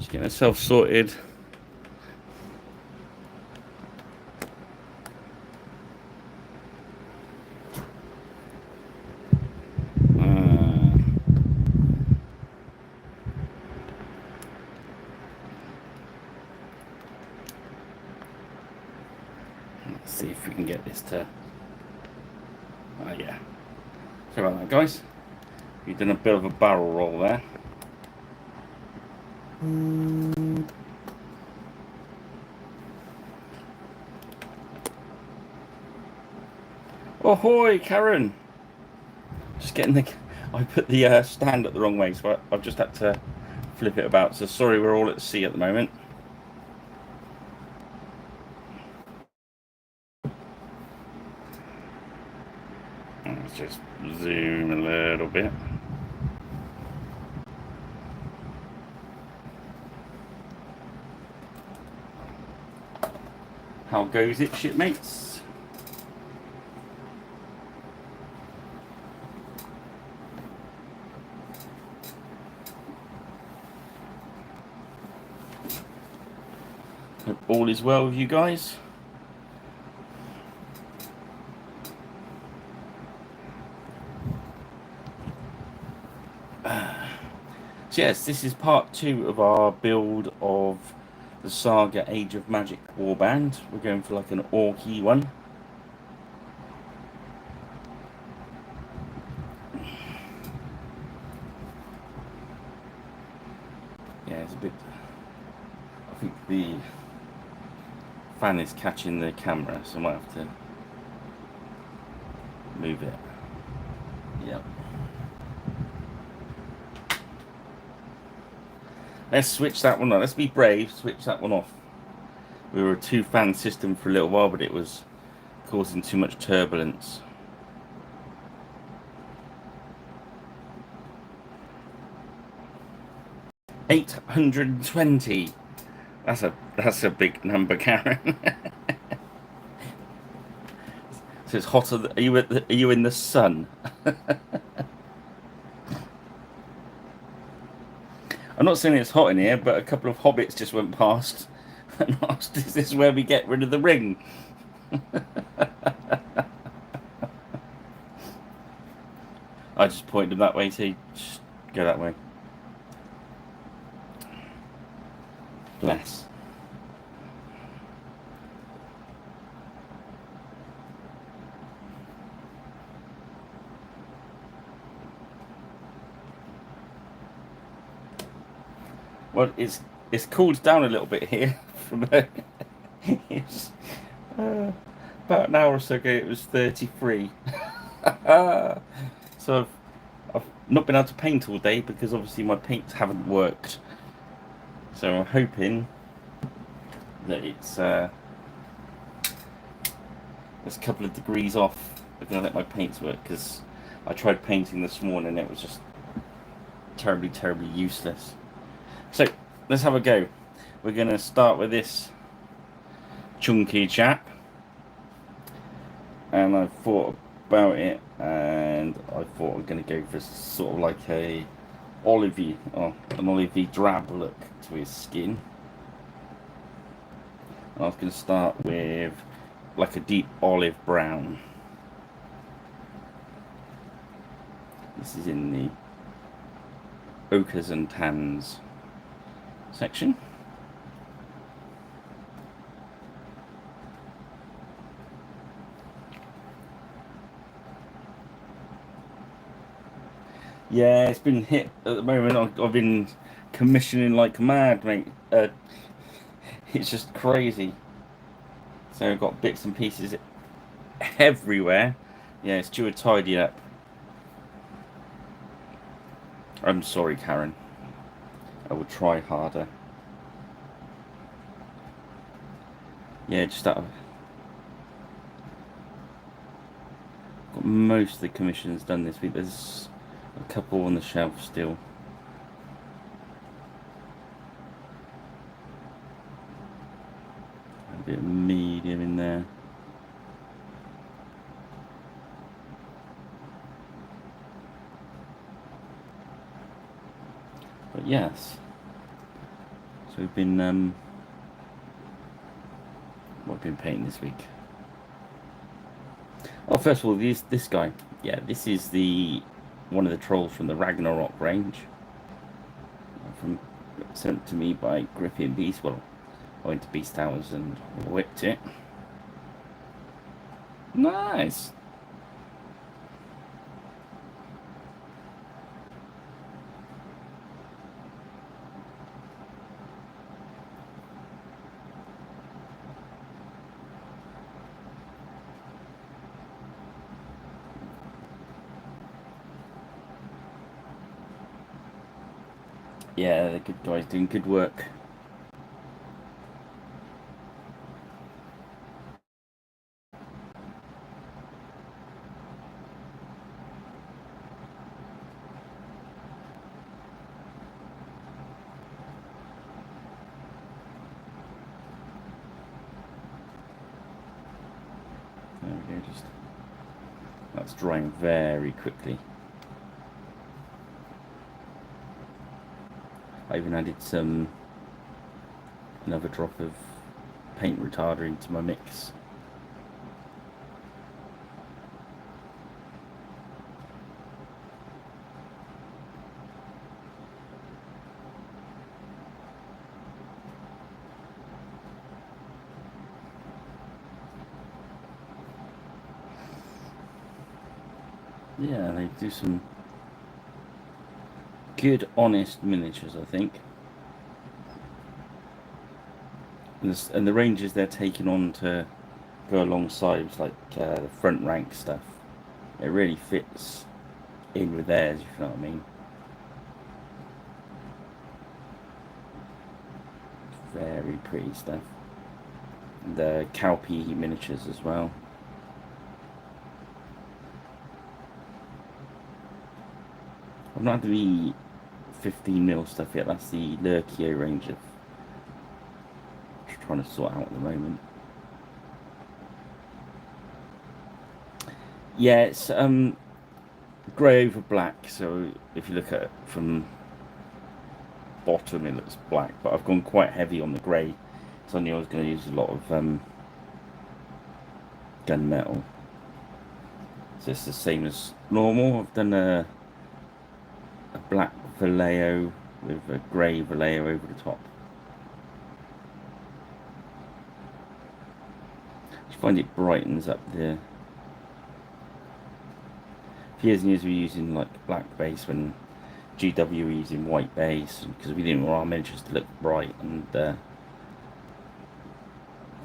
Just getting herself sorted. Let's see if we can get this to... Oh yeah. Sorry about that, guys. You've done a bit of a barrel roll there. Ahoy, Karen! Just getting the... I put the stand up the wrong way, so I've just had to flip it about. So sorry, we're all at sea at the moment. Let's just zoom a little bit. How goes it, shipmates? Hope all is well with you guys. So yes, this is part 2 of our build of the Saga Age of Magic warband. We're going for like an orky one. Yeah, it's a bit... I think the fan is catching the camera, so I might have to move it. Yep. Let's switch that one on. Let's be brave, switch that one off. We were a 2-fan system for a little while, but it was causing too much turbulence. $820. That's a big number, Karen. So it's hotter. Are you in the sun? I'm not saying it's hot in here, but a couple of hobbits just went past and asked, "Is this where we get rid of the ring?" I just pointed them that way, so just go that way. Bless. Well, it's cooled down a little bit here. From it's, about an hour or so ago, it was 33. So I've not been able to paint all day because obviously my paints haven't worked. So I'm hoping that it's a couple of degrees off. I'm gonna let my paints work because I tried painting this morning and it was just terribly useless. So let's have a go. We're gonna start with this chunky chap, and I thought about it, and I thought I'm gonna go for sort of like an olivey drab look to his skin. I was going to start with like a deep olive brown. This is in the ochres and tans section. Yeah, it's been hit at the moment. I've been commissioning like mad, mate. It's just crazy. So I've got bits and pieces everywhere. Yeah, it's due a tidy up. I'm sorry, Karen. I will try harder. Yeah, just that. Got most of the commissions done this week. There's a couple on the shelf still. A bit of medium in there. But yes, So we've been what have we been painting this week? Oh, first of all, this guy. Yeah, this is the one of the trolls from the Ragnarok range. From sent to me by Gripping Beast. Well, I went to Beast Towers and whipped it. Nice. Yeah, the good guys doing good work. There we go. Just that's drying very quickly. I even added another drop of paint retarder into my mix. Yeah, they do some good, honest miniatures, I think. And the ranges they're taking on to go alongside, like the front rank stuff, it really fits in with theirs, if you know what I mean. Very pretty stuff. And the Cowpea miniatures as well. I've not had the 15mm stuff yet. That's the Lurkio range of trying to sort out at the moment. Yeah, it's grey over black. So if you look at it from bottom, it looks black. But I've gone quite heavy on the grey. So I knew I was going to use a lot of gunmetal. So it's the same as normal. I've done a black Vallejo with a grey Vallejo over the top. I find it brightens up the. For years and years we were using like black base when GW were using white base because we didn't want our miniatures to look bright, and I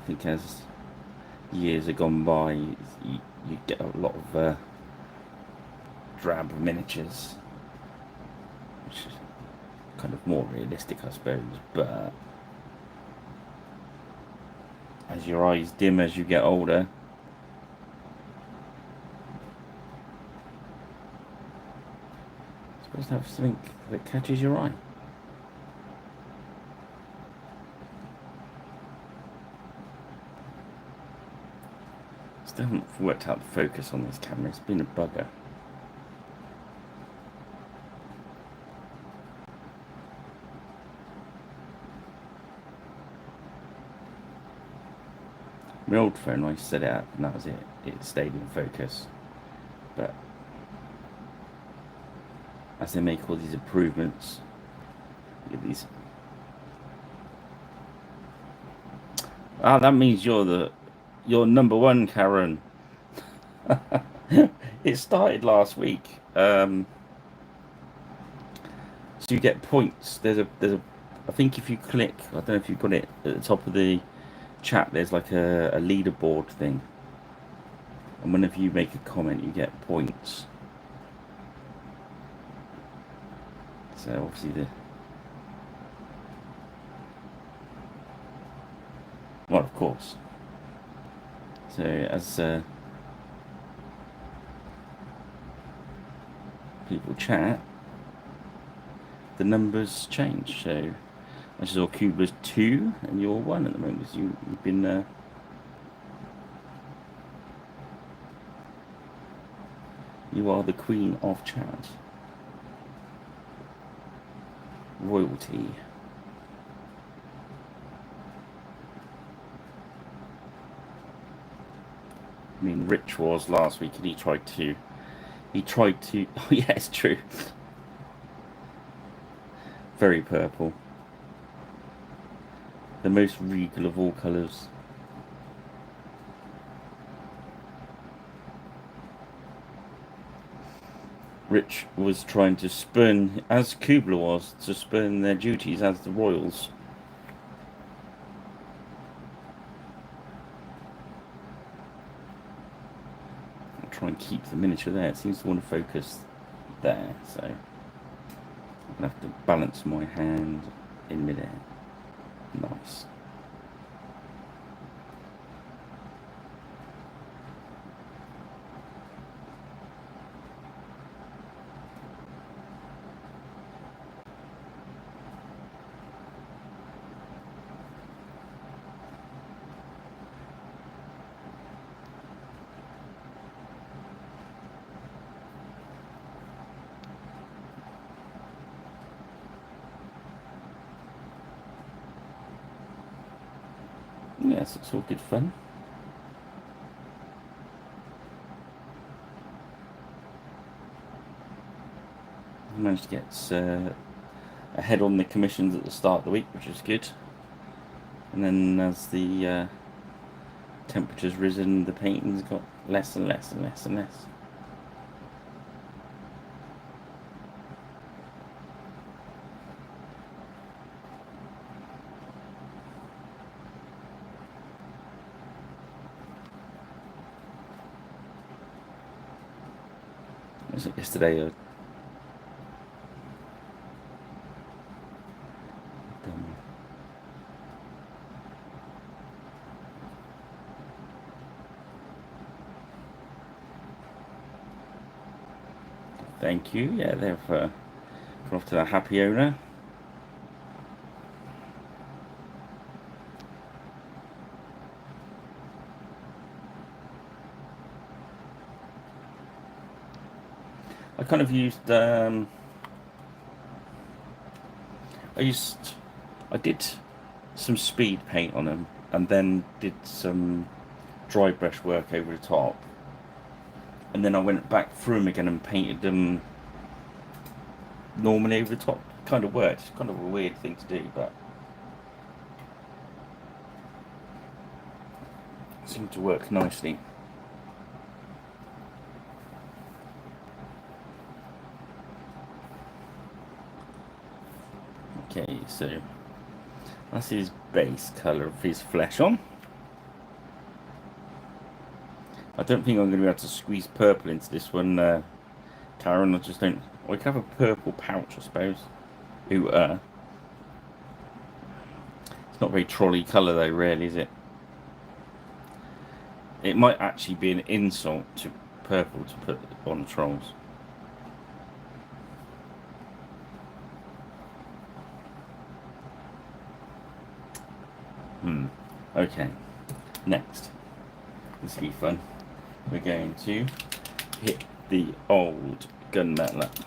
think as years have gone by you get a lot of drab miniatures, which is kind of more realistic I suppose, but as your eyes dim as you get older, supposed to have something that catches your eye. Still haven't worked out the focus on this camera. It's been a bugger. My old phone, I set it up and that was it. It stayed in focus. But as they make all these improvements, look at these. Ah, that means you're number one, Karen. It started last week. So you get points. There's a. I think if you click, I don't know if you've got it at the top of the chat. There's like a leaderboard thing, and whenever you make a comment, you get points. So obviously well, of course. So as people chat, the numbers change. So I saw Cuba's 2 and you're 1 at the moment. So you've been you are the queen of chat. Royalty. I mean, Rich was last week, and he tried to. Oh yeah, it's true. Very purple. The most regal of all colours. Rich was trying to spurn, as Kubla was, to spurn their duties as the royals. I'll try and keep the miniature there. It seems to want to focus there, so I'm going to have to balance my hand in midair. Nice. Yes, it's all good fun. I managed to get ahead on the commissions at the start of the week, which is good. And then as the temperature's risen, the painting's got less and less and less and less. Was it yesterday? Thank you. Yeah, they've gone off to the happy owner. I kind of used. I did some speed paint on them, and then did some dry brush work over the top, and then I went back through them again and painted them normally over the top. Kind of worked. It's kind of a weird thing to do, but it seemed to work nicely. Okay, so that's his base colour of his flesh on. I don't think I'm going to be able to squeeze purple into this one, Karen. I just don't. We could have a purple pouch, I suppose. Ooh, it's not very trolley colour though, really, is it? It might actually be an insult to purple to put on trolls. Okay, next. This will be fun. We're going to hit the old gunmetal up.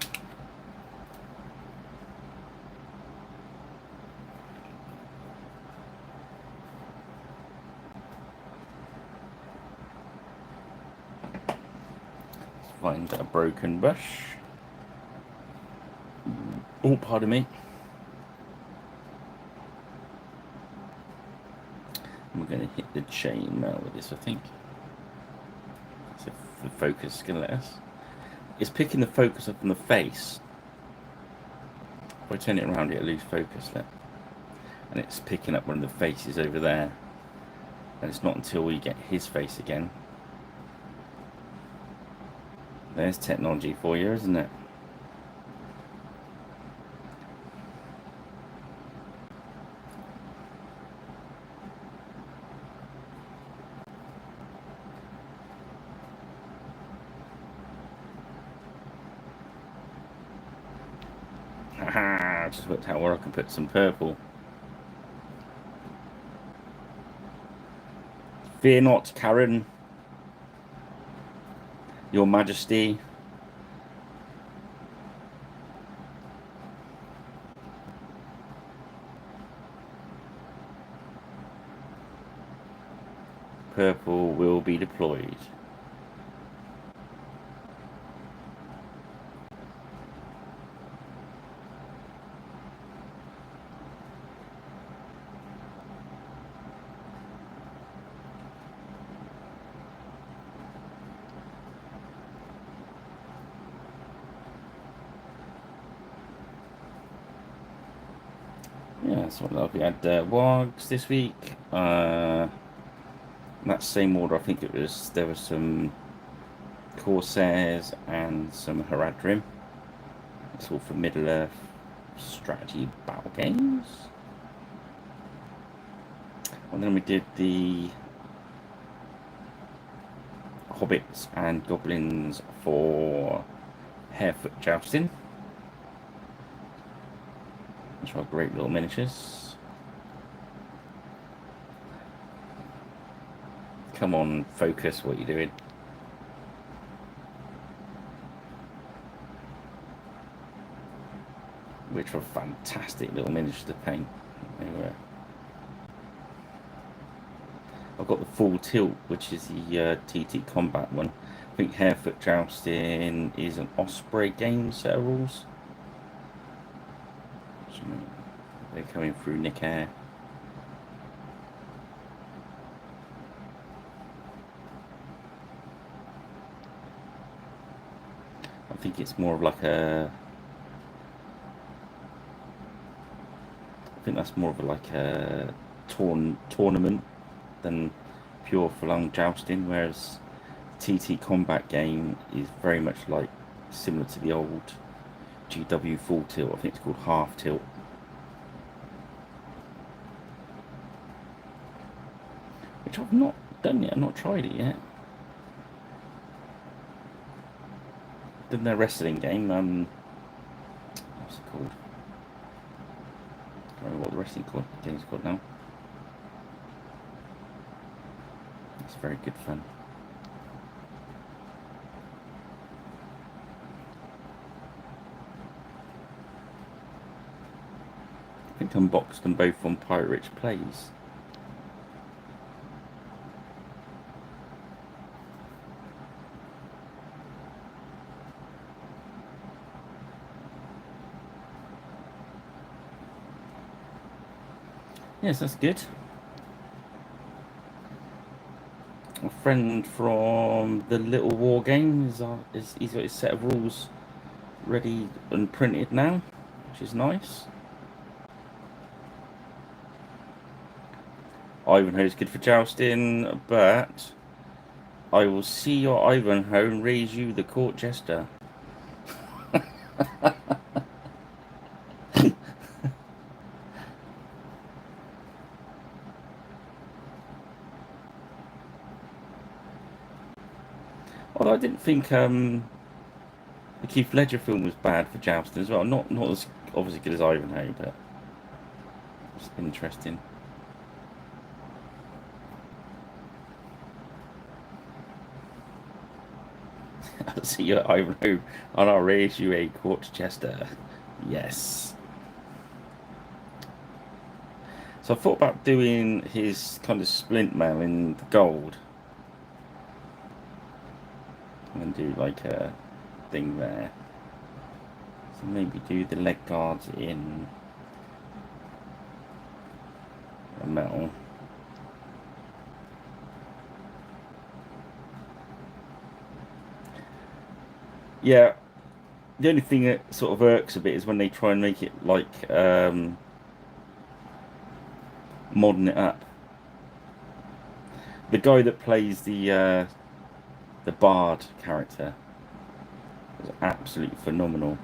Let's find a broken brush. Oh, pardon me. We're going to hit the chain now with this, I think. So the focus is going to let us. It's picking the focus up on the face. If I turn it around, it'll lose focus there. And it's picking up one of the faces over there. And it's not until we get his face again. There's technology for you, isn't it? Haha, just worked out where I can put some purple. Fear not, Karen. Your Majesty. Purple will be deployed. Yeah, so we had wargs this week. In that same order, I think there was some Corsairs and some Haradrim. It's all for Middle Earth strategy battle games. And then we did the Hobbits and Goblins for Harefoot Jousting, which are great little miniatures. Come on, focus what you're doing. Which were fantastic little miniatures to paint. Anyway, I've got the full tilt, which is the TT combat one. I think Harefoot Jousting is an Osprey game set of rules. So they're coming through Nick Air. I think it's more of like a. I think that's more of like a tournament than pure for-long jousting, whereas TT combat game is very much like similar to the old GW full tilt. I think it's called half tilt. Which I've not done yet, I've not tried it yet. Done their wrestling game, what's it called? I don't know what the wrestling game's called now. It's very good fun. I think I unboxed them both on Pirate Rich Plays. Yes, that's good. A friend from the Little War Game he's got his set of rules ready and printed now, which is nice. Ivanhoe's good for jousting, but I will see your Ivanhoe and raise you the court jester. Although I didn't think the Keith Ledger film was bad for jousting as well. Not as obviously good as Ivanhoe, but it's interesting. I'll see you at Ivanhoe and I'll raise you a court jester. Yes. So I thought about doing his kind of splint mail in the gold. And do like a thing there. So maybe do the leg guards in a metal. Yeah, the only thing that sort of irks a bit is when they try and make it like modern it up. The guy that plays the bard character was absolutely phenomenal.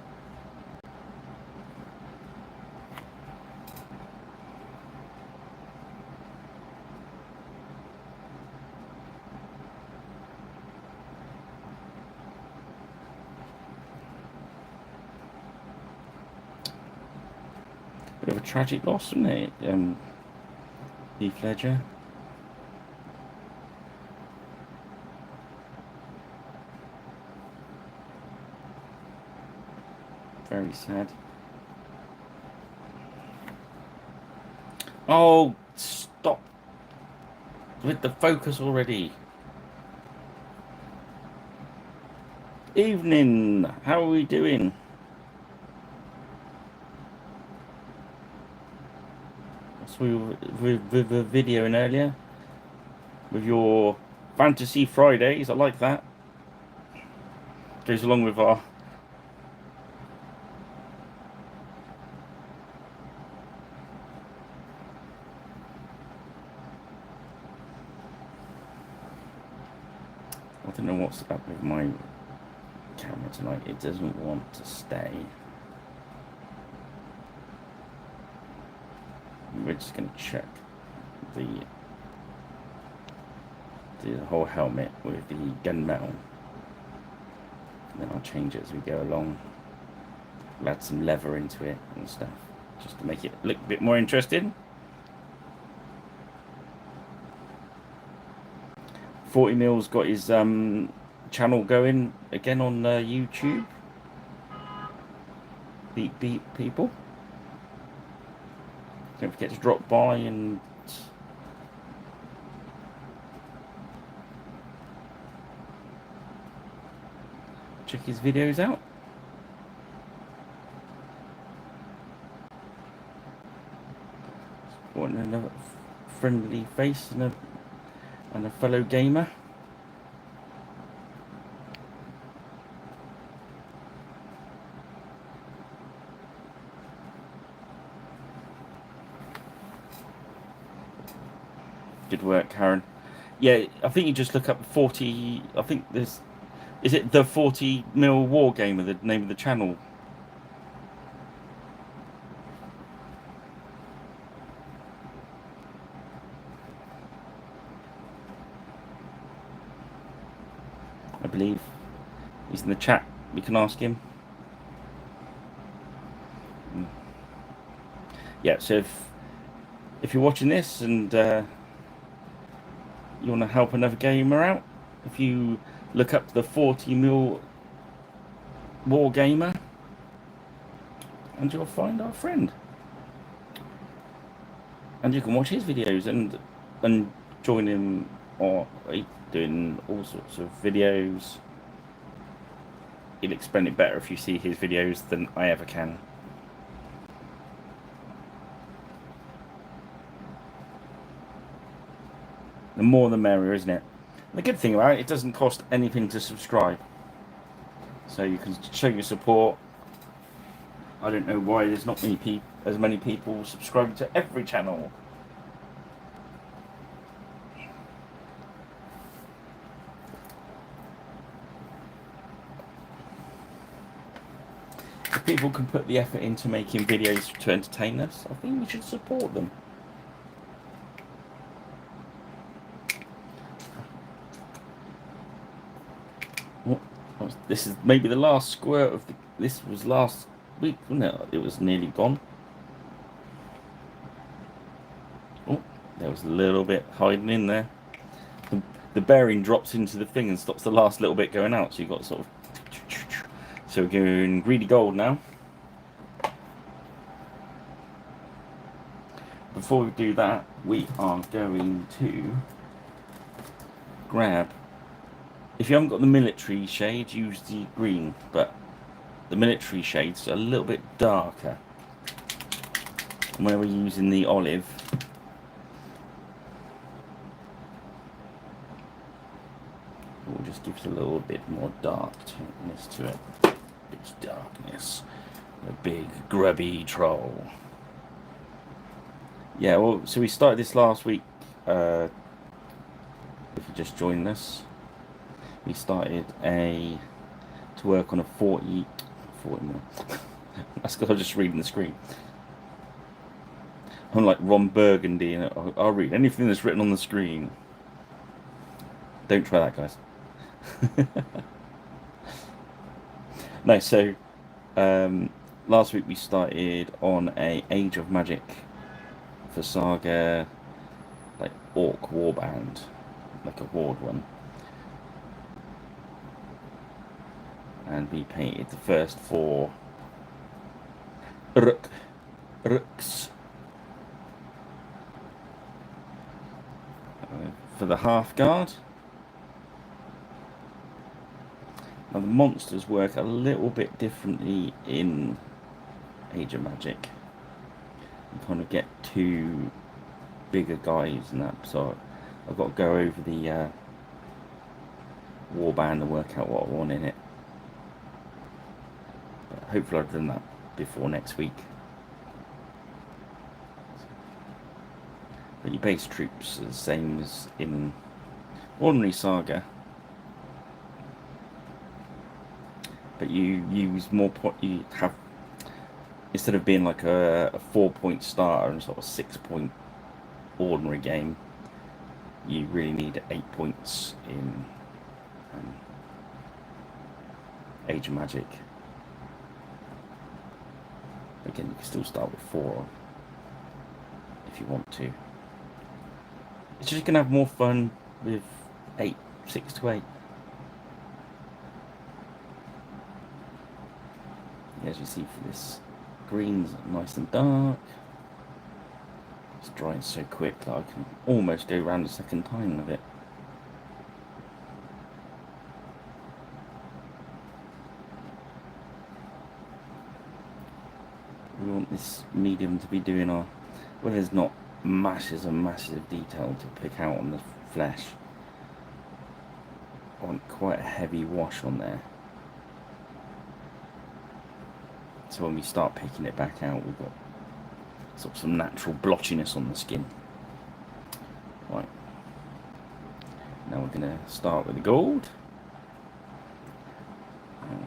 Bit of a tragic loss, wasn't it? Heath Ledger. Very sad. Oh, stop with the focus already. Evening, how are we doing? So we were videoing earlier with your Fantasy Fridays. I like that. Goes along with our I don't know what's up with my camera tonight. It doesn't want to stay. We're just going to check the whole helmet with the gunmetal. Then I'll change it as we go along. We'll add some leather into it and stuff, just to make it look a bit more interesting. 40m's got his channel going again on YouTube. Beep beep people. Don't forget to drop by and check his videos out. Want another friendly face and a fellow gamer. Good work, Karen. Yeah, I think you just look up 40. I think there's. Is it the 40mm War Gamer, the name of the channel? I believe he's in the chat. We can ask him. Yeah, so if you're watching this and you want to help another gamer out, if you look up the 40mm War Gamer, and you'll find our friend, and you can watch his videos and join him, or doing all sorts of videos. He'll explain it better if you see his videos than I ever can. The more the merrier, isn't it? The good thing about it, it doesn't cost anything to subscribe. So you can show your support. I don't know why there's not as many people subscribing to every channel. If people can put the effort into making videos to entertain us, I think we should support them. This is maybe the last squirt of this was last week, wasn't it? It was nearly gone. Oh, there was a little bit hiding in there. The bearing drops into the thing and stops the last little bit going out, so you've got sort of. So we're going greedy gold now. Before we do that, we are going to grab. If you haven't got the military shade, use the green, but the military shade's a little bit darker. And where we're using the olive, it just gives a little bit more darkness to it. It's darkness. A big grubby troll. Yeah, well, so we started this last week. If you just joined us. We started to work on a 40 mil. That's because I'm just reading the screen. I'm like Ron Burgundy, and I'll read anything that's written on the screen. Don't try that, guys. No, so last week we started on a Age of Magic for Saga, like Orc warband, like a horde one. And we painted the first 4 rooks for the half guard. Now the monsters work a little bit differently in Age of Magic. You kind of get 2 bigger guys and that, so I've got to go over the warband and work out what I want in it. Hopefully I've done that before next week. But your base troops are the same as in ordinary Saga. but you use more point. You have, instead of being like a 4-point starter and sort of 6-point ordinary game, you really need 8 points in um, Age of Magic. Again, you can still start with 4 if you want to. It's just gonna have more fun with 8, 6 to 8. As you see for this, green's nice and dark. It's drying so quick that I can almost go around a second time with it. We want this medium to be doing our, well, there's not masses and masses of detail to pick out on the flesh. I want quite a heavy wash on there. So when we start picking it back out, we've got sort of some natural blotchiness on the skin. Right. Now we're going to start with the gold. I'm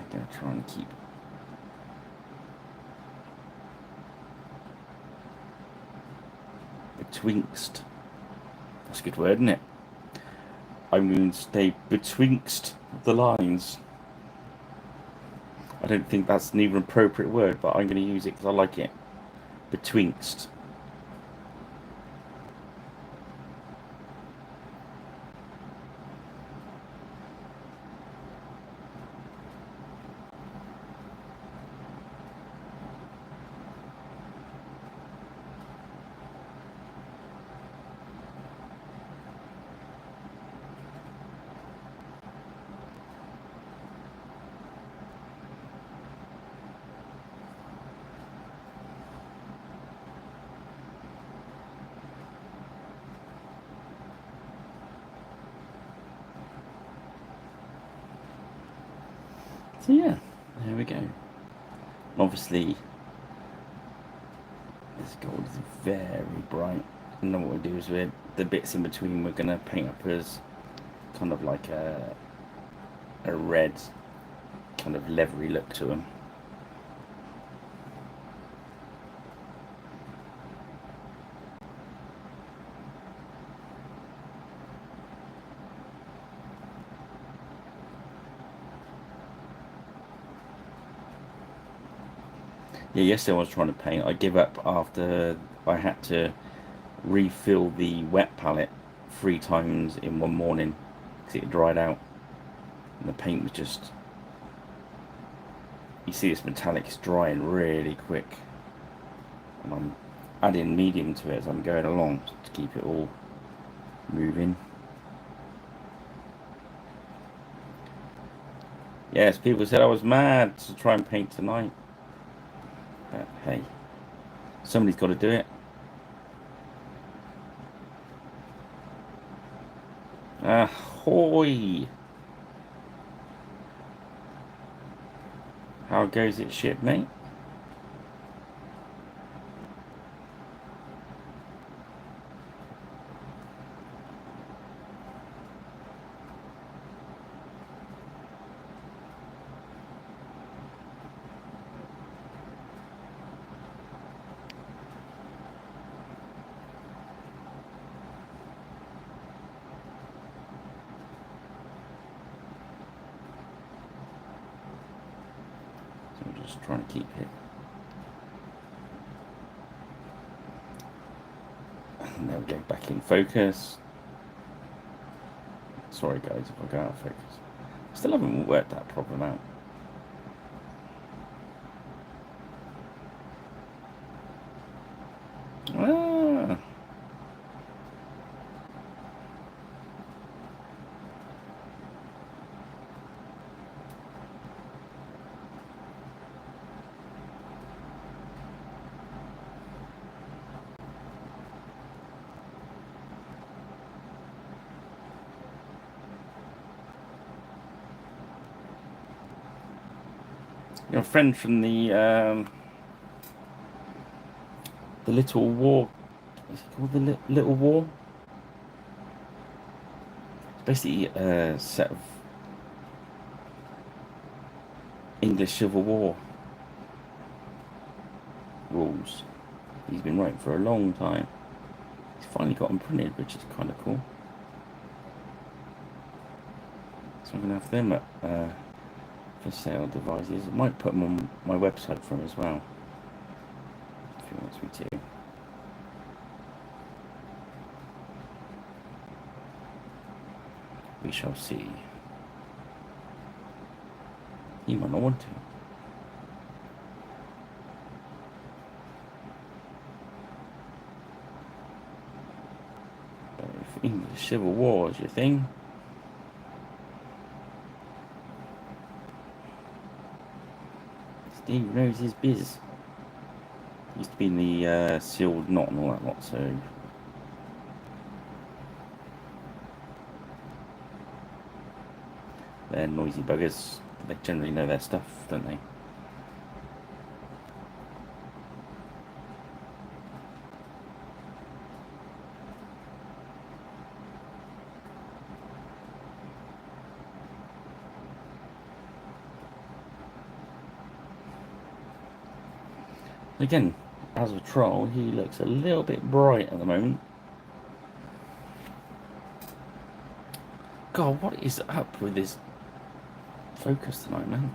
going to try and keep betwixt. That's a good word, isn't it? I'm going to stay betwixt the lines. I don't think that's an even appropriate word, but I'm going to use it because I like it. Betwixt. So yeah, there we go. Obviously, this gold is very bright. And then what we'll do is the bits in between we're going to paint up as kind of like a red, kind of leathery look to them. Yeah, yesterday I was trying to paint. I give up after I had to refill the wet palette 3 times in one morning because it dried out. And the paint was just... You see this metallic is drying really quick. And I'm adding medium to it as I'm going along to keep it all moving. Yes, people said I was mad to try and paint tonight. But hey, somebody's got to do it. Ahoy! How goes it, ship, mate? I'm just trying to keep it. And there we go, back in focus. Sorry guys if I go out of focus. Still haven't worked that problem out. Ah. Your friend from the Little War, is it called the Little War? It's basically a set of English Civil War rules. He's been writing for a long time. He's finally got them printed, which is kind of cool. So I'm going to have them at, for sale devices. I might put them on my website for him as well, if he wants me to. We shall see. He might not want to. But if English Civil War is your thing, Steve knows his biz. Used to be in the sealed knot and all that lot, so they're noisy buggers. They generally know their stuff, don't they? Again, as a troll, he looks a little bit bright at the moment. God, what is up with this focus tonight, man?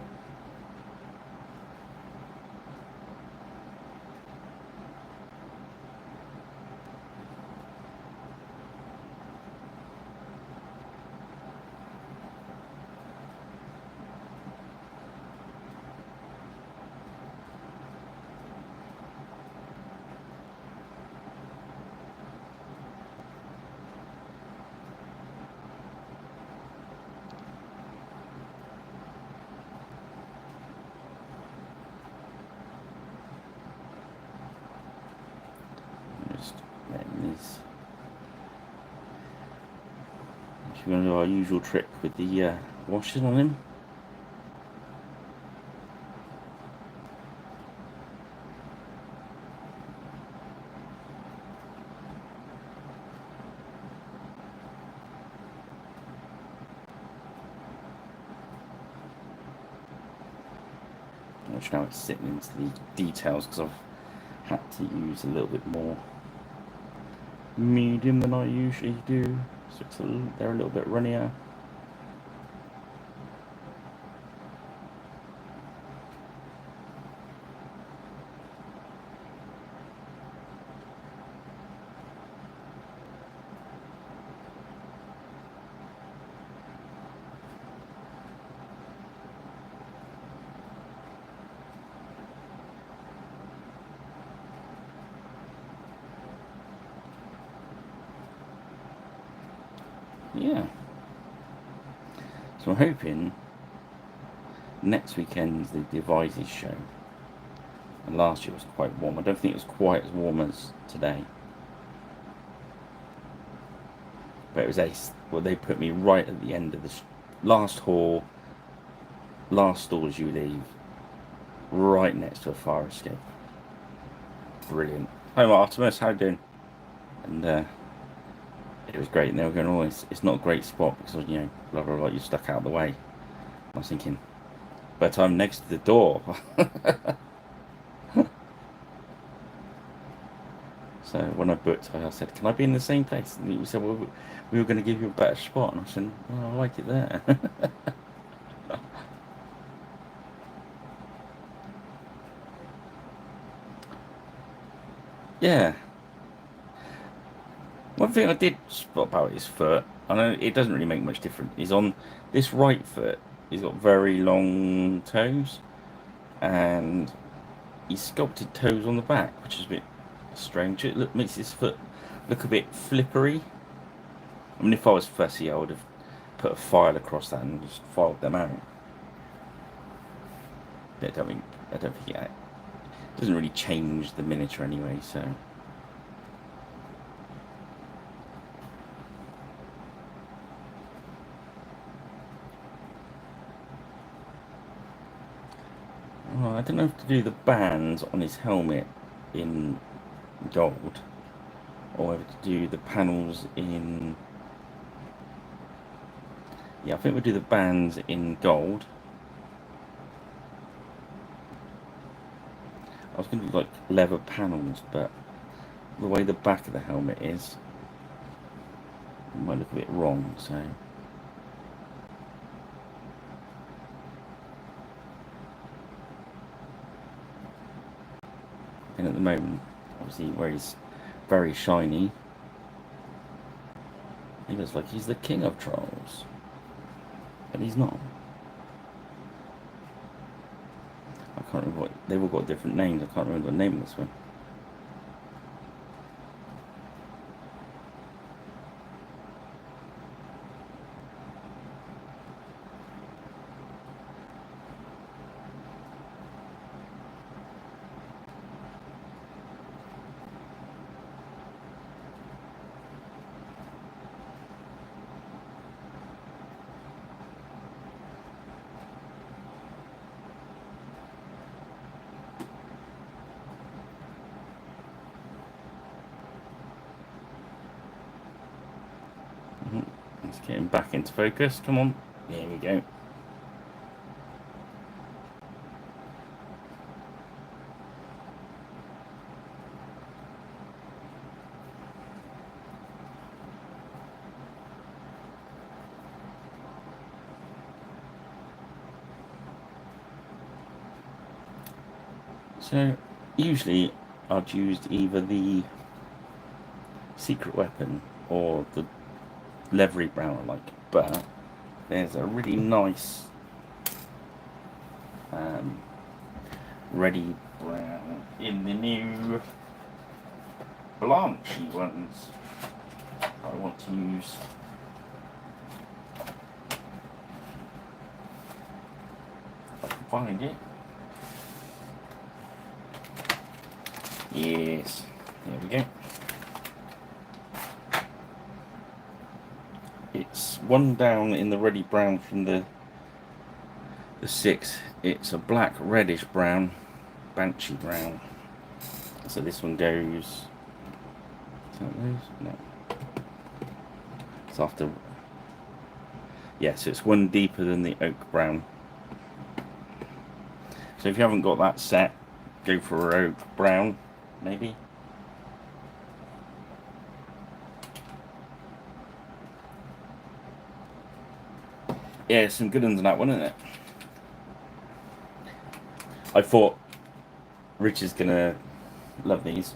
Just letting these. We're going to do our usual trick with the washing on him. Which now it's sitting into the details because I've had to use a little bit more medium than I usually do, so they're a little bit runnier. Yeah. So I'm hoping next weekend's the Devices show. And last year was quite warm. I don't think it was quite as warm as today. But it was ace. Well, they put me right at the end of the last hall, last stall as you leave, right next to a fire escape. Brilliant. Hi Artemis, how you doing? And it was great. And they were going, oh, it's not a great spot because, you know, blah, blah, blah, you're stuck out of the way. I was thinking, but I'm next to the door. So when I booked, I said, can I be in the same place? And he said, well, we were going to give you a better spot. And I said, well, I like it there. Yeah. One thing I did spot about his foot, I know it doesn't really make much difference, is on this right foot, he's got very long toes, and he's sculpted toes on the back, which is a bit strange. It makes his foot look a bit flippery. I mean, if I was fussy, I would have put a file across that and just filed them out. But I don't think it doesn't really change the miniature anyway, so. Oh, I don't know if to do the bands on his helmet in gold, or whether to do the panels in. Yeah, I think we'll do the bands in gold. I was going to do like leather panels, but the way the back of the helmet is, it might look a bit wrong, so. And at the moment, obviously where he's very shiny, he looks like he's the king of trolls. But he's not. I can't remember what, they've all got different names, I can't remember the name of this one. Let's get him back into focus, come on. There we go. So, usually I'd used either the secret weapon or the leathery brown I like, but there's a really nice ready brown in the new blanchy ones I want to use. If I can find it. Yes, there we go. It's one down in the ready brown from the 6. It's a black reddish brown, banshee brown. So this one goes. Is that those? No. It's after. Yeah, so it's one deeper than the oak brown. So if you haven't got that set, go for oak brown, maybe. Yeah, some good ones in that one, isn't it? I thought Rich is gonna love these.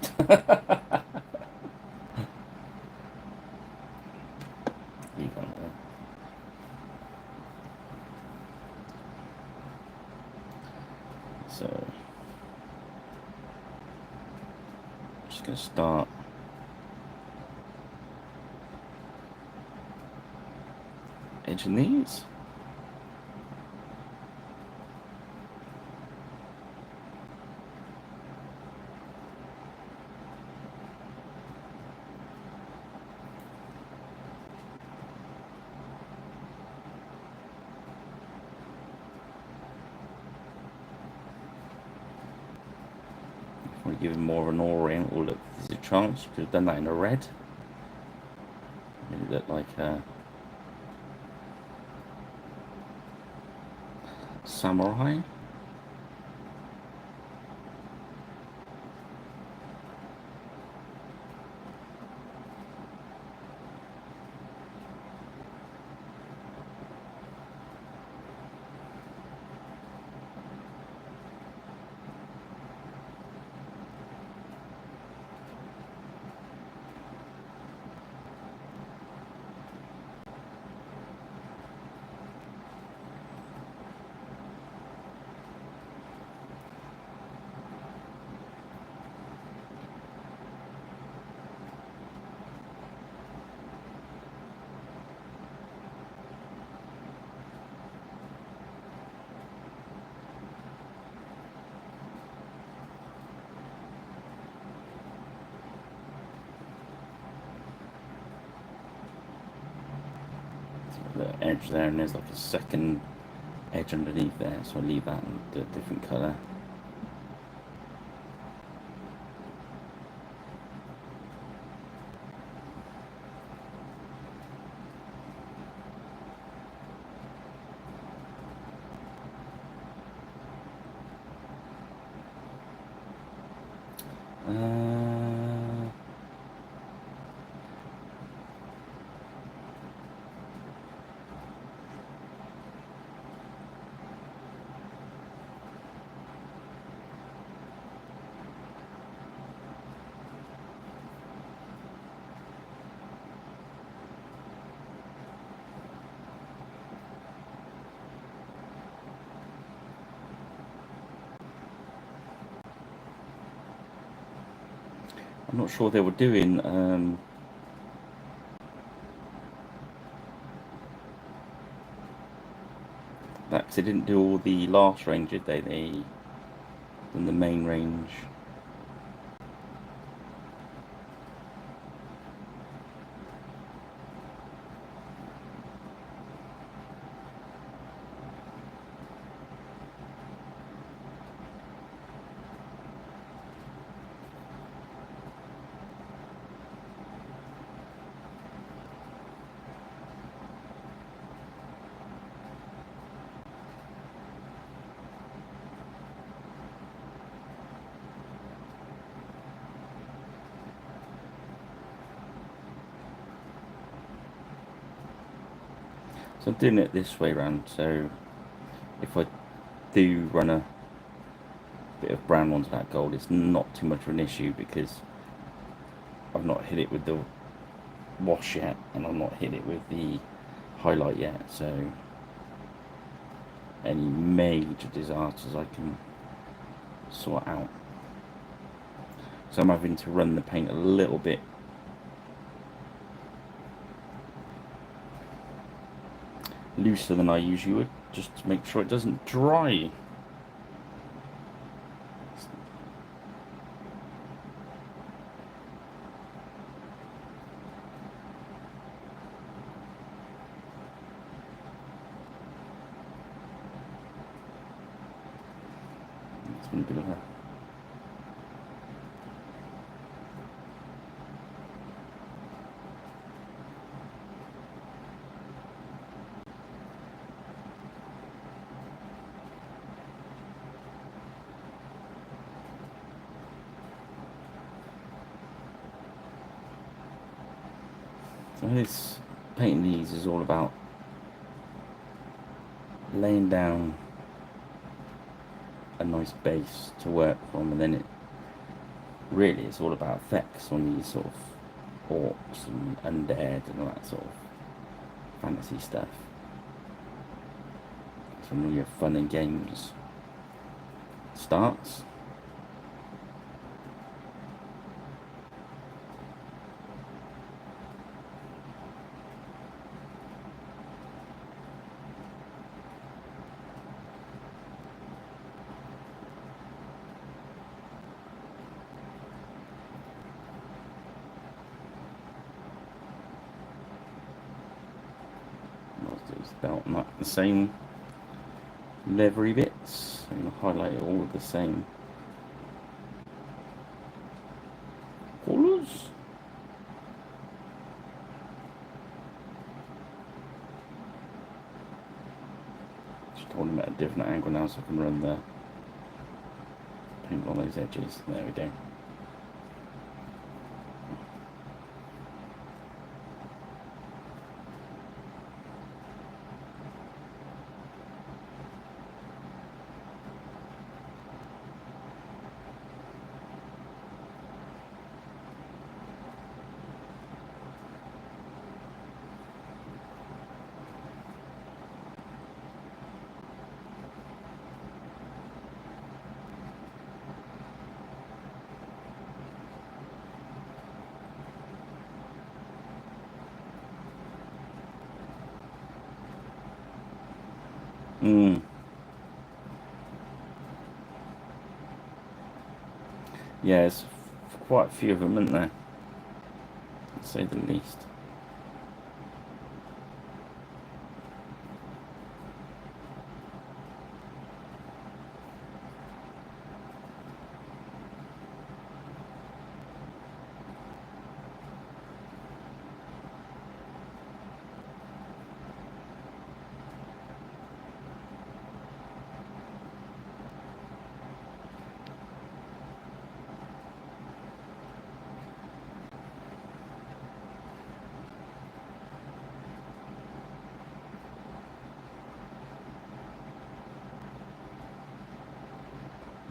So, I'm just gonna start edging these. We're giving more of an oriental look. There's a chance you could have done that in a red. It looked like a samurai. The edge there, and there's like a second edge underneath there, so I leave that in a different colour. I'm not sure they were doing that, because they didn't do all the last range, did they? They in the main range. So I'm doing it this way round, so if I do run a bit of brown onto that gold, it's not too much of an issue, because I've not hit it with the wash yet, and I've not hit it with the highlight yet, so any major disasters I can sort out. So I'm having to run the paint a little bit looser than I usually would, just to make sure it doesn't dry. It's been a bit of a so this painting these is all about laying down a nice base to work from, and then it really it's all about effects on these sort of orcs and undead and all that sort of fantasy stuff. So when your fun and games starts. It's about like the same leathery bits. I'm going to highlight it all with the same colours. Just hold them at a different angle now so I can run the paint on those edges. There we go. Yeah, there's quite a few of them, isn't there? To say the least.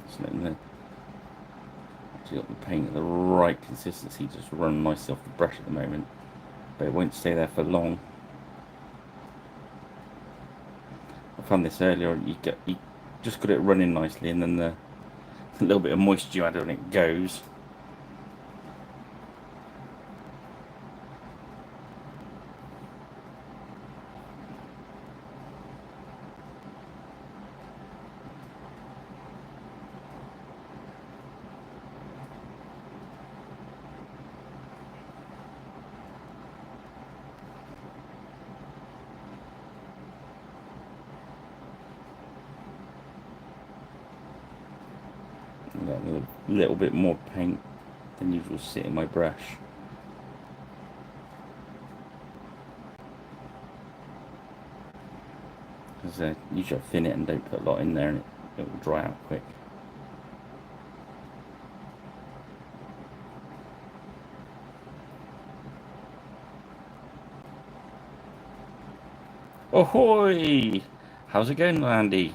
Just letting the actually got the paint at the right consistency, just run nicely off the brush at the moment, but it won't stay there for long. I found this earlier, you just got it running nicely, and then the little bit of moisture you add on it goes. let a little bit more paint than usual sit in my brush. Because usually I thin it and don't put a lot in there, and it will dry out quick. Ahoy! How's it going, Landy?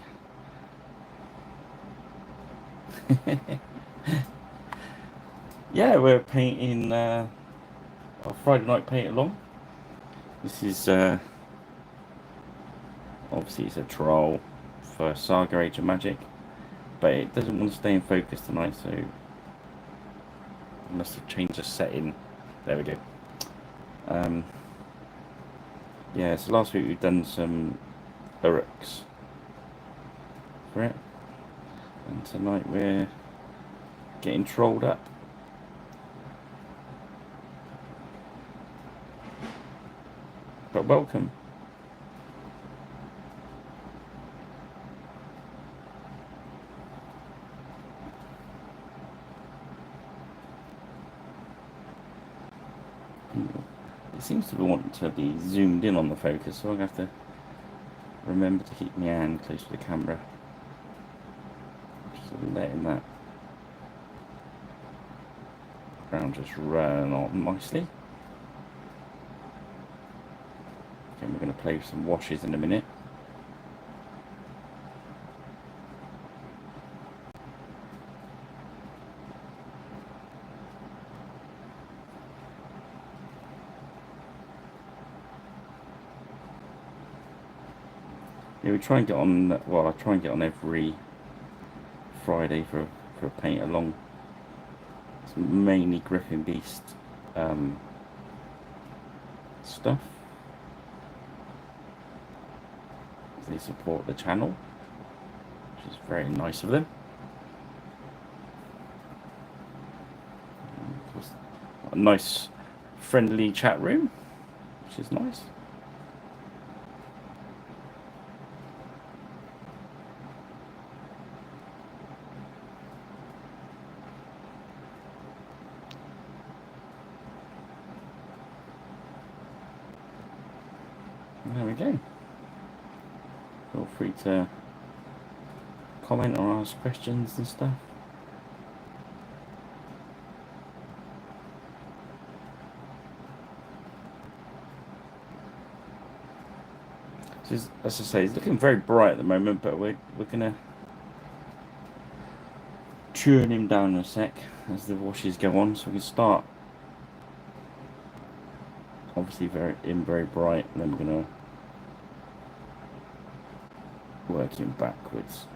Yeah, we're painting our Friday night paint along. This is obviously it's a trial for Saga Age of Magic, but it doesn't want to stay in focus tonight, so I must have changed the setting. There we go. Yeah, so last week we've done some Uruks for it, and tonight we're getting trolled up. But welcome. It seems to want to be zoomed in on the focus, so I'm going to have to remember to keep my hand close to the camera. Just letting that ground just run on nicely. Okay, we're going to play with some washes in a minute. Yeah, we try and get on. Well, I try and get on every Friday for a paint along. It's mainly Griffin Beast stuff. They support the channel, which is very nice of them. Of course, a nice, friendly chat room, which is nice. There we go. Feel free to comment or ask questions and stuff. So as I say, it's looking very bright at the moment, but we're gonna turn him down in a sec as the washes go on, so we can start obviously very bright, and then we're gonna work him backwards.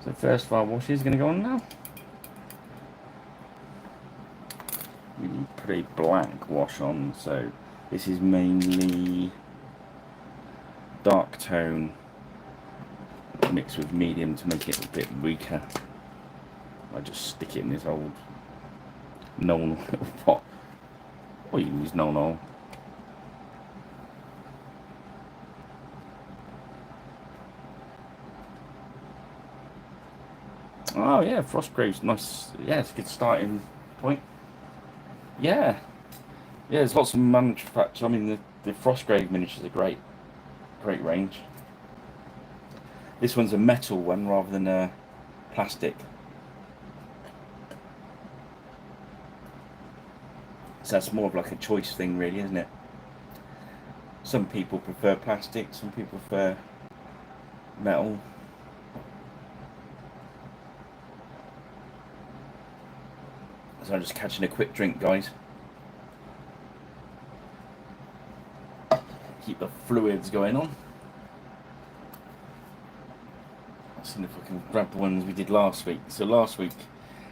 So first of our wash is going to go on now. We put a black wash on, so this is mainly dark tone mixed with medium to make it a bit weaker. I just stick it in this old Nol little pot. Or you can use Nol. Oh yeah, Frostgrave's nice. Yeah, it's a good starting point. Yeah. Yeah, there's lots of manufacturers. I mean, the Frostgrave miniatures are great range. This one's a metal one rather than a plastic. So that's more of like a choice thing really, isn't it? Some people prefer plastic, some people prefer metal. So I'm just catching a quick drink, guys. Keep the fluids going on. Let's see if I can grab the ones we did last week. So last week,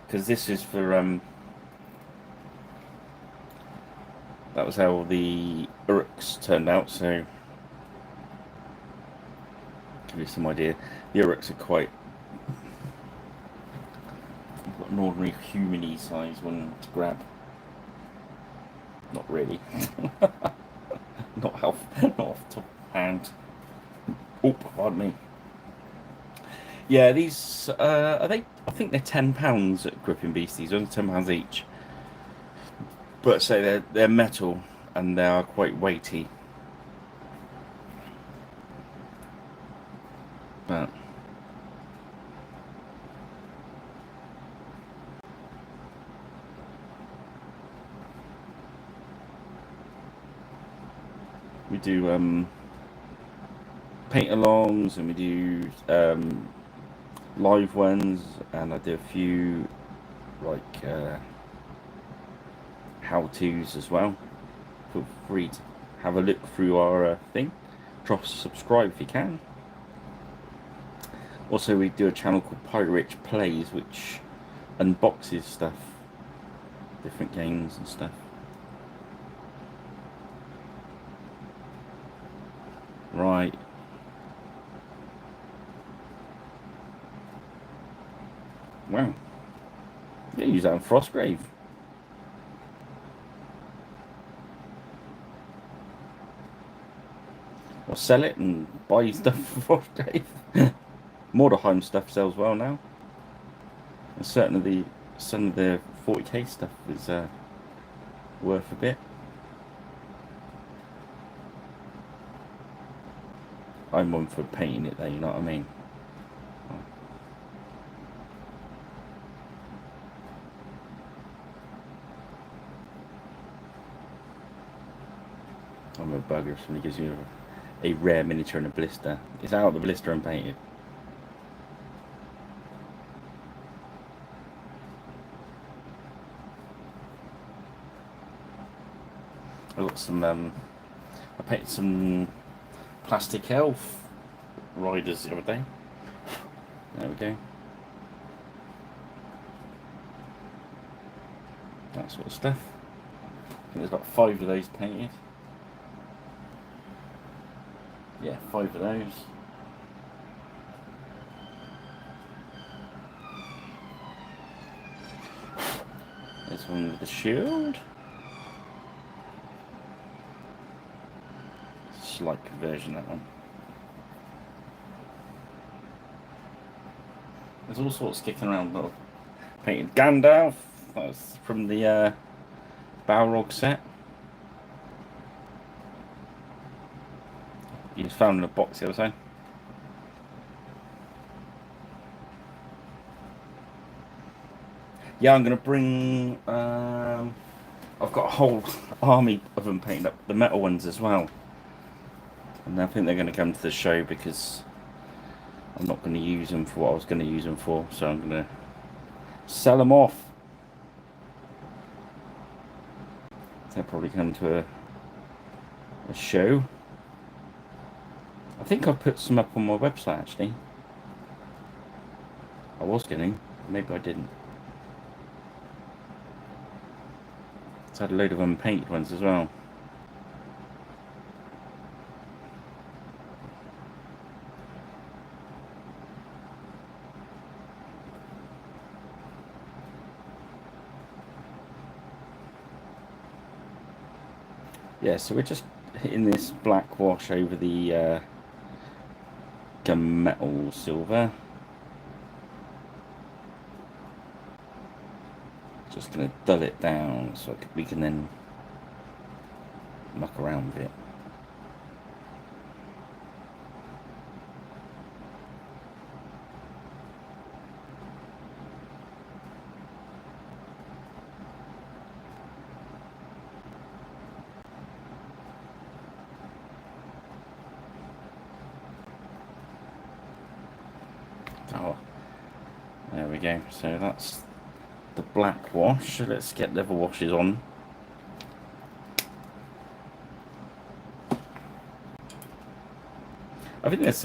because this is for that was how the Uruks turned out, so give you some idea. The Uruks are quite an ordinary human size one to grab. Not really. not off the top hand. Oh, pardon me. Yeah, these are they? I think they're £10 at Gripping Beasties. Only £10 each. But say they're metal and they are quite weighty. But we do paint-alongs and we do live ones, and I do a few like how-tos as well. Feel free to have a look through our thing. Drop a subscribe if you can. Also, we do a channel called Pirate Rich Plays, which unboxes stuff, different games and stuff. Right. Wow. Yeah, use that on Frostgrave. Or sell it and buy stuff for Frostgrave. Mordheim stuff sells well now. And certainly some of the 40k stuff is worth a bit. I'm one for painting it though, you know what I mean? I'm a bugger if somebody gives you a rare miniature and a blister. It's out of the blister and painted. I got some I painted some plastic elf riders the other day. There we go. That sort of stuff. I think there's about 5 of those painted. Yeah, 5 of those. There's one with the shield. Slight conversion, that one. There's all sorts kicking around. Little painted Gandalf. That was from the Balrog set. You just found in a box the other side. Yeah, I'm going to bring... I've got a whole army of them painted up. The metal ones as well. And I think they're going to come to the show because I'm not going to use them for what I was going to use them for. So I'm going to sell them off. They'll probably come to a show. I think I put some up on my website actually. I was getting, maybe I didn't. So I had a load of unpainted ones as well. Yeah, so we're just hitting this black wash over the gunmetal silver. Just going to dull it down so we can then muck around with it. Oh, there we go. So that's the black wash. Let's get the other washes on. I think there's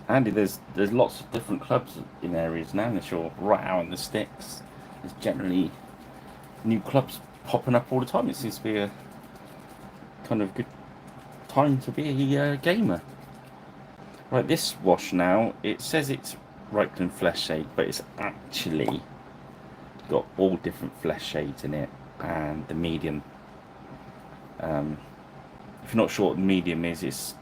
Andy, there's lots of different clubs in areas now. Unless you're right out in the sticks, there's generally new clubs popping up all the time. It seems to be a kind of good time to be a gamer. Right, this wash now, it says it's Reichland Flesh Shade, but it's actually got all different flesh shades in it, and the medium. If you're not sure what the medium is, it's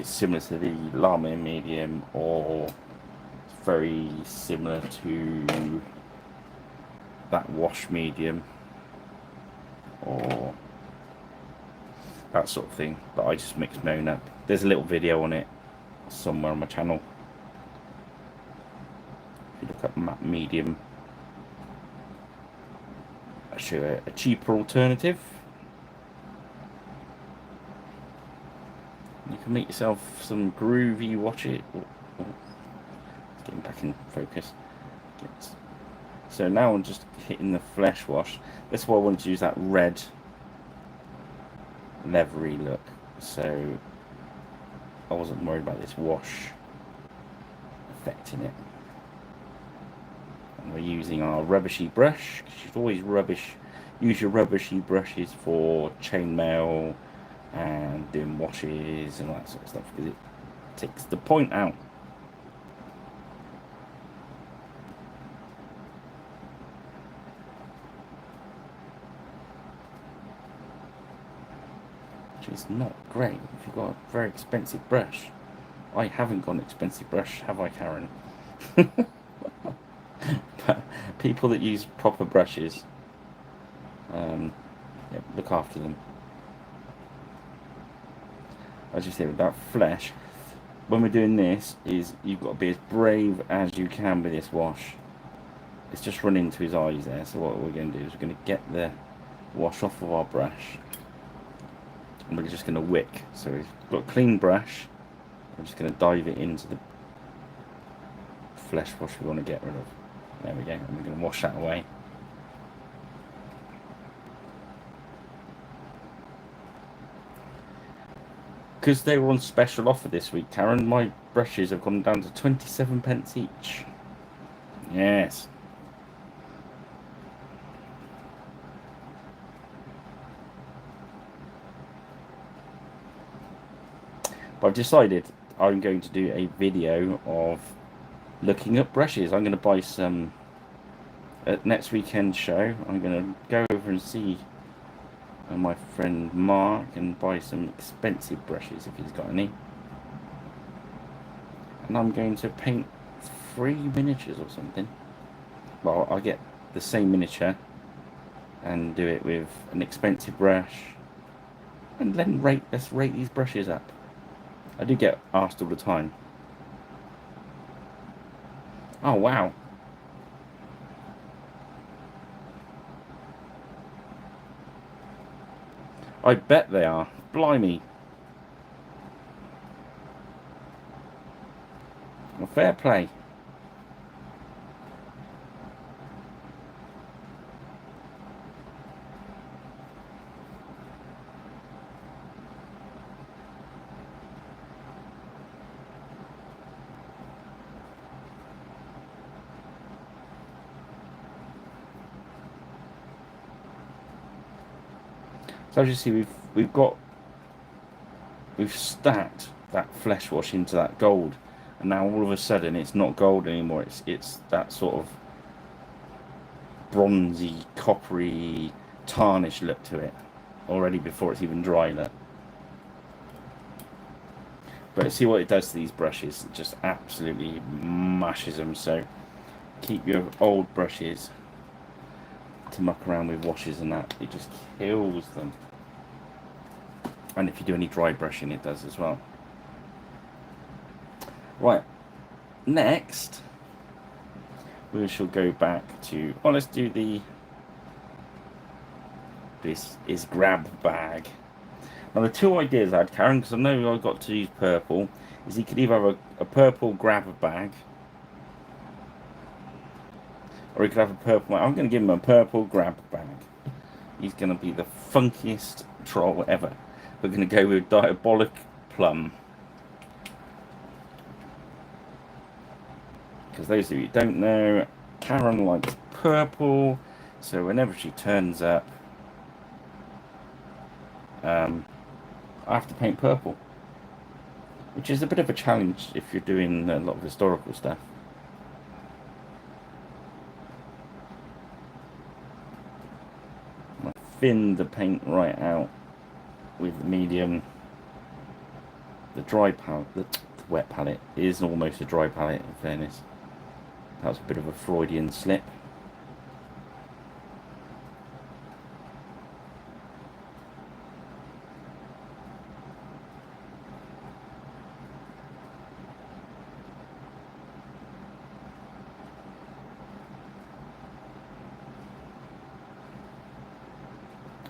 similar to the lama medium, or it's very similar to that wash medium, or that sort of thing. But I just mix my own up. There's a little video on it somewhere on my channel. If you look up matte medium, I'll show you a cheaper alternative. You can make yourself some groovy watches. Getting back in focus. So now I'm just hitting the flesh wash. That's why I wanted to use that red leathery look. So I wasn't worried about this wash affecting it. And we're using our rubbishy brush. You should always use your rubbishy brushes for chainmail and doing washes and all that sort of stuff, because it takes the point out. Which is not great if you've got a very expensive brush. I haven't got an expensive brush, have I, Karen? But people that use proper brushes, yeah, look after them. As you say, with that flesh, when we're doing this, is you've got to be as brave as you can with this wash. It's just run into his eyes there. So what we're going to do is we're going to get the wash off of our brush, and we're just going to wick. So we've got a clean brush. We're just going to dive it into the flesh wash we want to get rid of. There we go. And we're going to wash that away. Because they were on special offer this week, Karen, my brushes have gone down to 27p each. Yes. But I've decided I'm going to do a video of looking at brushes. I'm going to buy some at next weekend show. I'm going to go over and see my friend Mark and buy some expensive brushes if he's got any. And I'm going to paint 3 miniatures or something. Well, I'll get the same miniature and do it with an expensive brush, and then let's rate these brushes up. I do get asked all the time. Oh wow. I bet they are. Blimey. Well, fair play. So as you see, we've stacked that flesh wash into that gold, and now all of a sudden it's not gold anymore. It's that sort of bronzy, coppery, tarnish look to it already before it's even dry. Look. But see what it does to these brushes. It just absolutely mashes them. So keep your old brushes to muck around with washes and that. It just kills them. And if you do any dry brushing, it does as well. Right, next we shall go back to, oh, let's do this is grab bag. Now the two ideas I had, Karen, because I know I got to use purple, is he could either have a purple grab bag, or he could have a purple. I'm going to give him a purple grab bag. He's going to be the funkiest troll ever. We're going to go with Diabolic Plum. Because those of you who don't know, Karen likes purple, so whenever she turns up, I have to paint purple, which is a bit of a challenge if you're doing a lot of historical stuff. thinned the paint right out with the medium. The dry palette, the wet palette is almost a dry palette in fairness. That was a bit of a Freudian slip.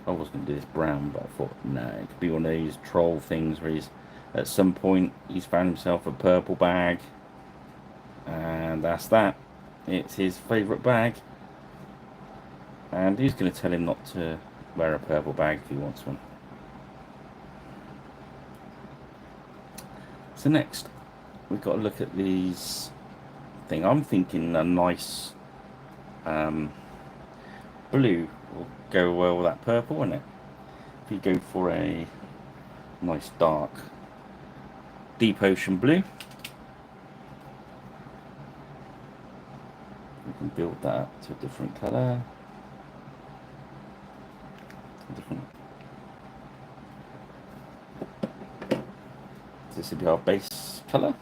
I was going to do this brown, but I thought, no, it could be one of those troll things where he's, at some point, he's found himself a purple bag. And that's that. It's his favourite bag. And who's going to tell him not to wear a purple bag if he wants one? So next, we've got to look at these thing. I'm thinking a nice blue will go well with that purple, won't it? If you go for a nice dark deep ocean blue, we can build that to a different colour. This will be our base colour.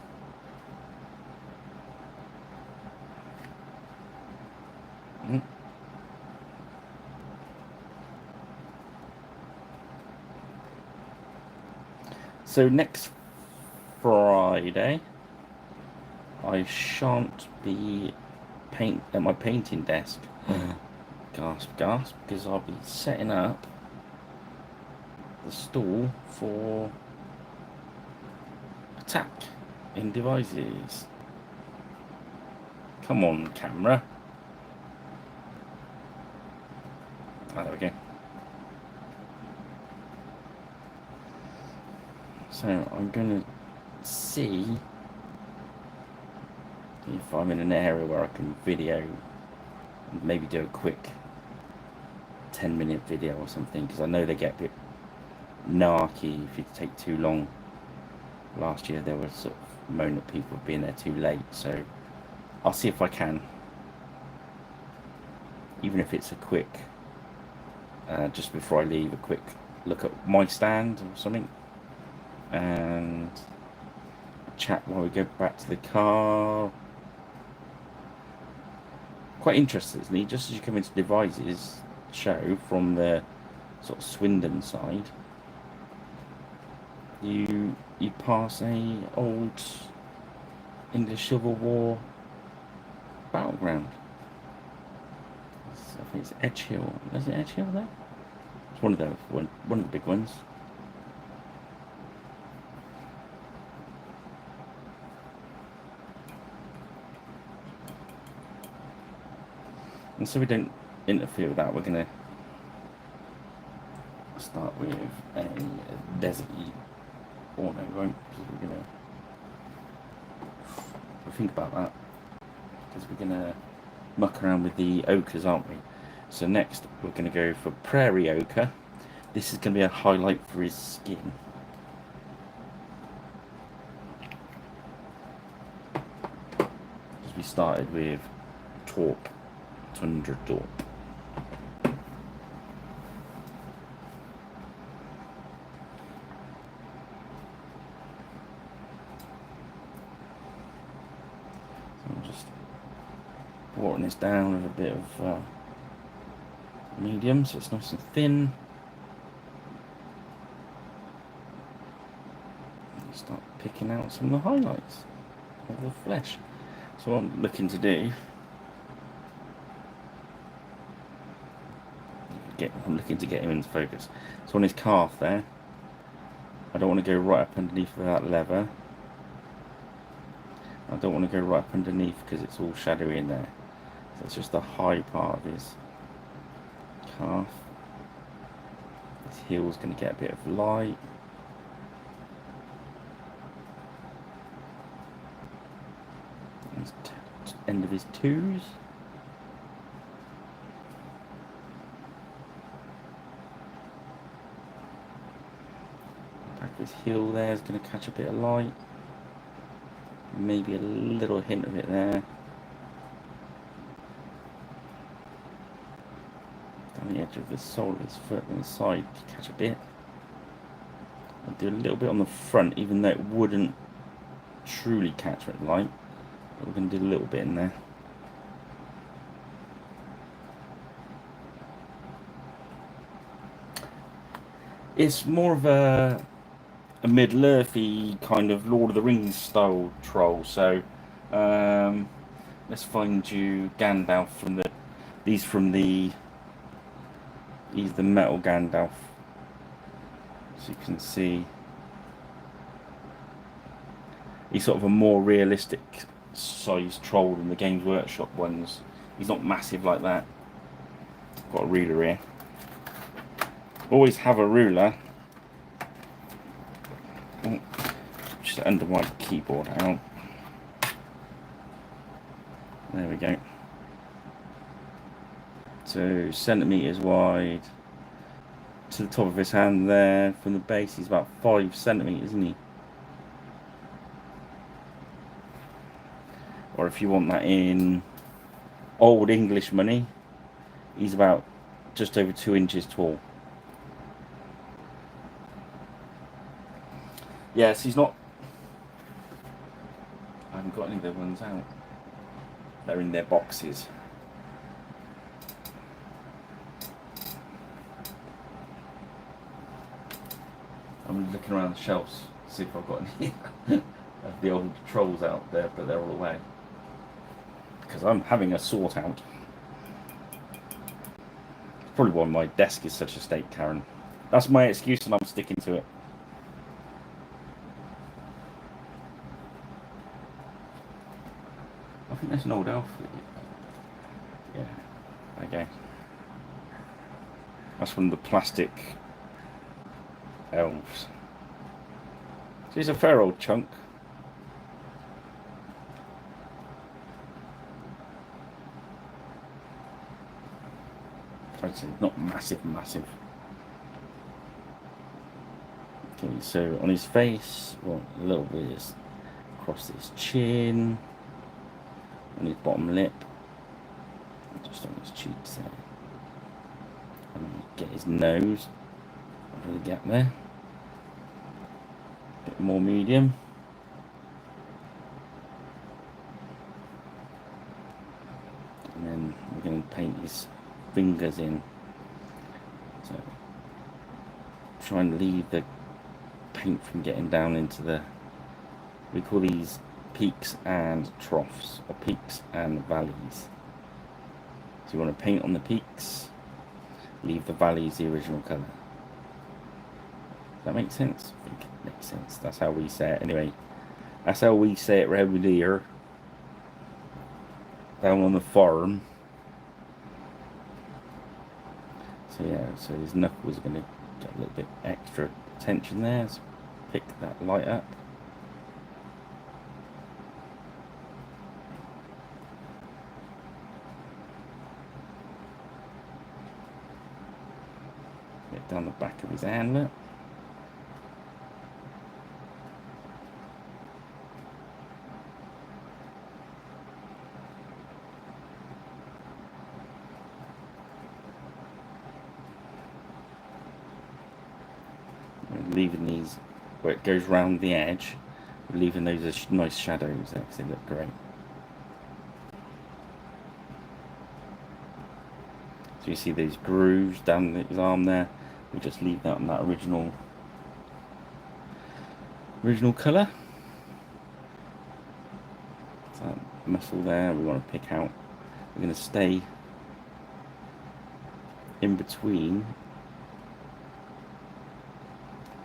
So next Friday, I shan't be at my painting desk. Gasp, gasp, because I'll be setting up the stall for attack in devices. Come on, camera. Ah, there we go. So I'm going to see if I'm in an area where I can video and maybe do a quick 10-minute video or something, because I know they get a bit narky if you take too long. Last year there was sort of moan at people being there too late, so I'll see if I can, even if it's a quick just before I leave, a quick look at my stand or something and chat while we go back to the car. Quite interestingly, just as you come into devices show from the sort of Swindon side, you pass a old English Civil War battleground. I think it's Edgehill. Is it Edgehill there? It's one of those, one of the big ones. And so we don't interfere with that, we're going to start with a deserty. Or no, we won't, because we're going to think about that, because we're going to muck around with the ochres, aren't we? So next we're going to go for prairie ochre. This is going to be a highlight for his skin. Because we started with taupe, tundra taupe. Watering this down with a bit of medium, so it's nice and thin. Start picking out some of the highlights of the flesh. So what I'm looking to do, I'm looking to get him into focus. So on his calf there, I don't want to go right up underneath that leather. I don't want to go right up underneath because it's all shadowy in there. So it's just the high part of his calf. His heel's going to get a bit of light. His end of his toes. Back of his heel there is going to catch a bit of light. Maybe a little hint of it there. Down the edge edge of the sole of his foot on the side to catch a bit. I'll do a little bit on the front, even though it wouldn't truly catch red light. But we're going to do a little bit in there. It's more of a Middle-earthy kind of Lord of the Rings style troll. So let's find you Gandalf from the. He's the metal Gandalf. So you can see he's sort of a more realistic sized troll than the Games Workshop ones. He's not massive like that. Got a ruler here. Always have a ruler. Oh, just under my keyboard. Hang on. There we go. So centimeters wide to the top of his hand there. From the base, he's about 5 centimeters, isn't he? Or if you want that in old English money, he's about just over 2 inches tall. Yes, he's not. I haven't got any of the ones out. They're in their boxes. I'm looking around the shelves to see if I've got any of the old trolls out there, but they're all away. Because I'm having a sort out. It's probably why my desk is such a state, Karen. That's my excuse and I'm sticking to it. I think that's an old elf. Yeah, okay. That's one of the plastic elves. So he's a fair old chunk. I'd say not massive. Okay, so on his face, well, a little bit is across his chin, on his bottom lip, just on his cheeks there. And get his nose over the gap there. Bit more medium. And then we're going to paint his fingers in. So try and leave the paint from getting down into the, we call these peaks and troughs, or peaks and valleys. So you want to paint on the peaks, leave the valleys the original colour. Does that make sense? I think it makes sense. That's how we say it anyway. That's how we say it around here. Down on the farm. So yeah, so his knuckles are going to get a little bit extra attention there. Let's pick that light up. Get down the back of his hand there. Leaving these where it goes round the edge, leaving those as nice shadows there because they look great. So you see these grooves down his arm there. We just leave that on that original colour. So that muscle there we want to pick out. We're going to stay in between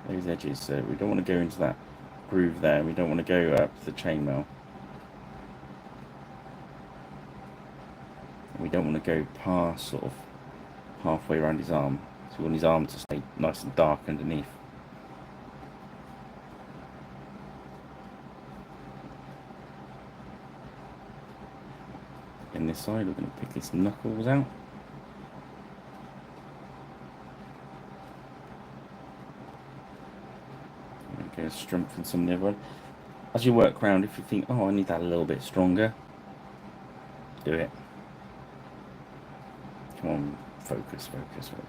those edges, so we don't want to go into that groove there. We don't want to go up to the chainmail. We don't want to go past sort of halfway around his arm. So we want his arm to stay nice and dark underneath. In this side, we're going to pick his knuckles out. Okay, strengthen some of the other one. As you work around, if you think, oh, I need that a little bit stronger, do it. Come on, focus, focus, focus.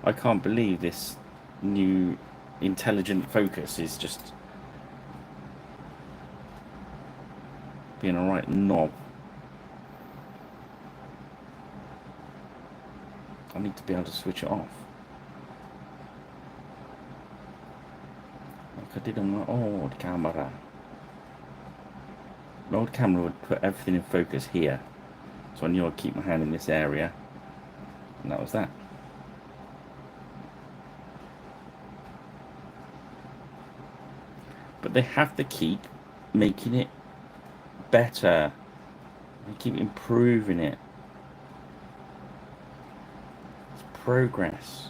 I can't believe this new intelligent focus is just being a right knob. I need to be able to switch it off. Like I did on my old camera. My old camera would put everything in focus here. So I knew I'd keep my hand in this area. And that was that. But they have to keep making it better. They keep improving it. It's progress.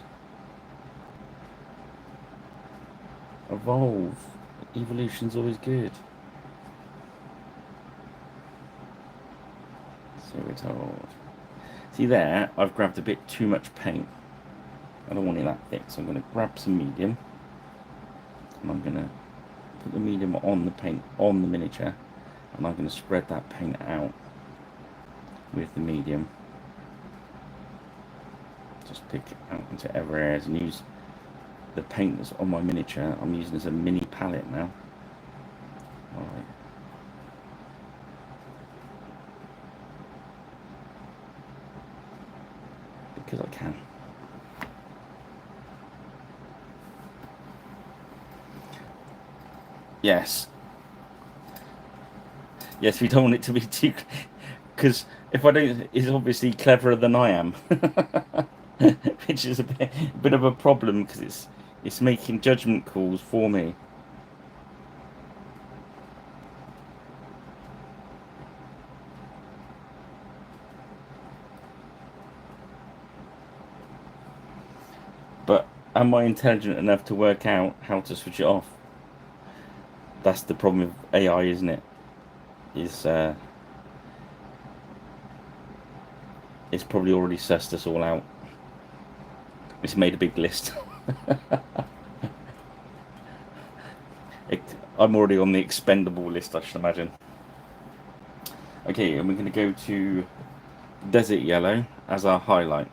Evolve. Evolution's always good. So we're told. See there, I've grabbed a bit too much paint. I don't want it that thick, so I'm going to grab some medium. And I'm going to put the medium on the paint, on the miniature. And I'm going to spread that paint out with the medium. Just pick it out into every area and use the paint that's on my miniature. I'm using as a mini palette now. Alright. Because I can. Yes. Yes, we don't want it to be too... Because if I don't... It's obviously cleverer than I am. Which is a bit of a problem, because it's making judgment calls for me. But am I intelligent enough to work out how to switch it off? That's the problem with AI, isn't it? It's probably already sussed us all out. It's made a big list. I'm already on the expendable list, I should imagine. Okay, and we're going to go to desert yellow as our highlight.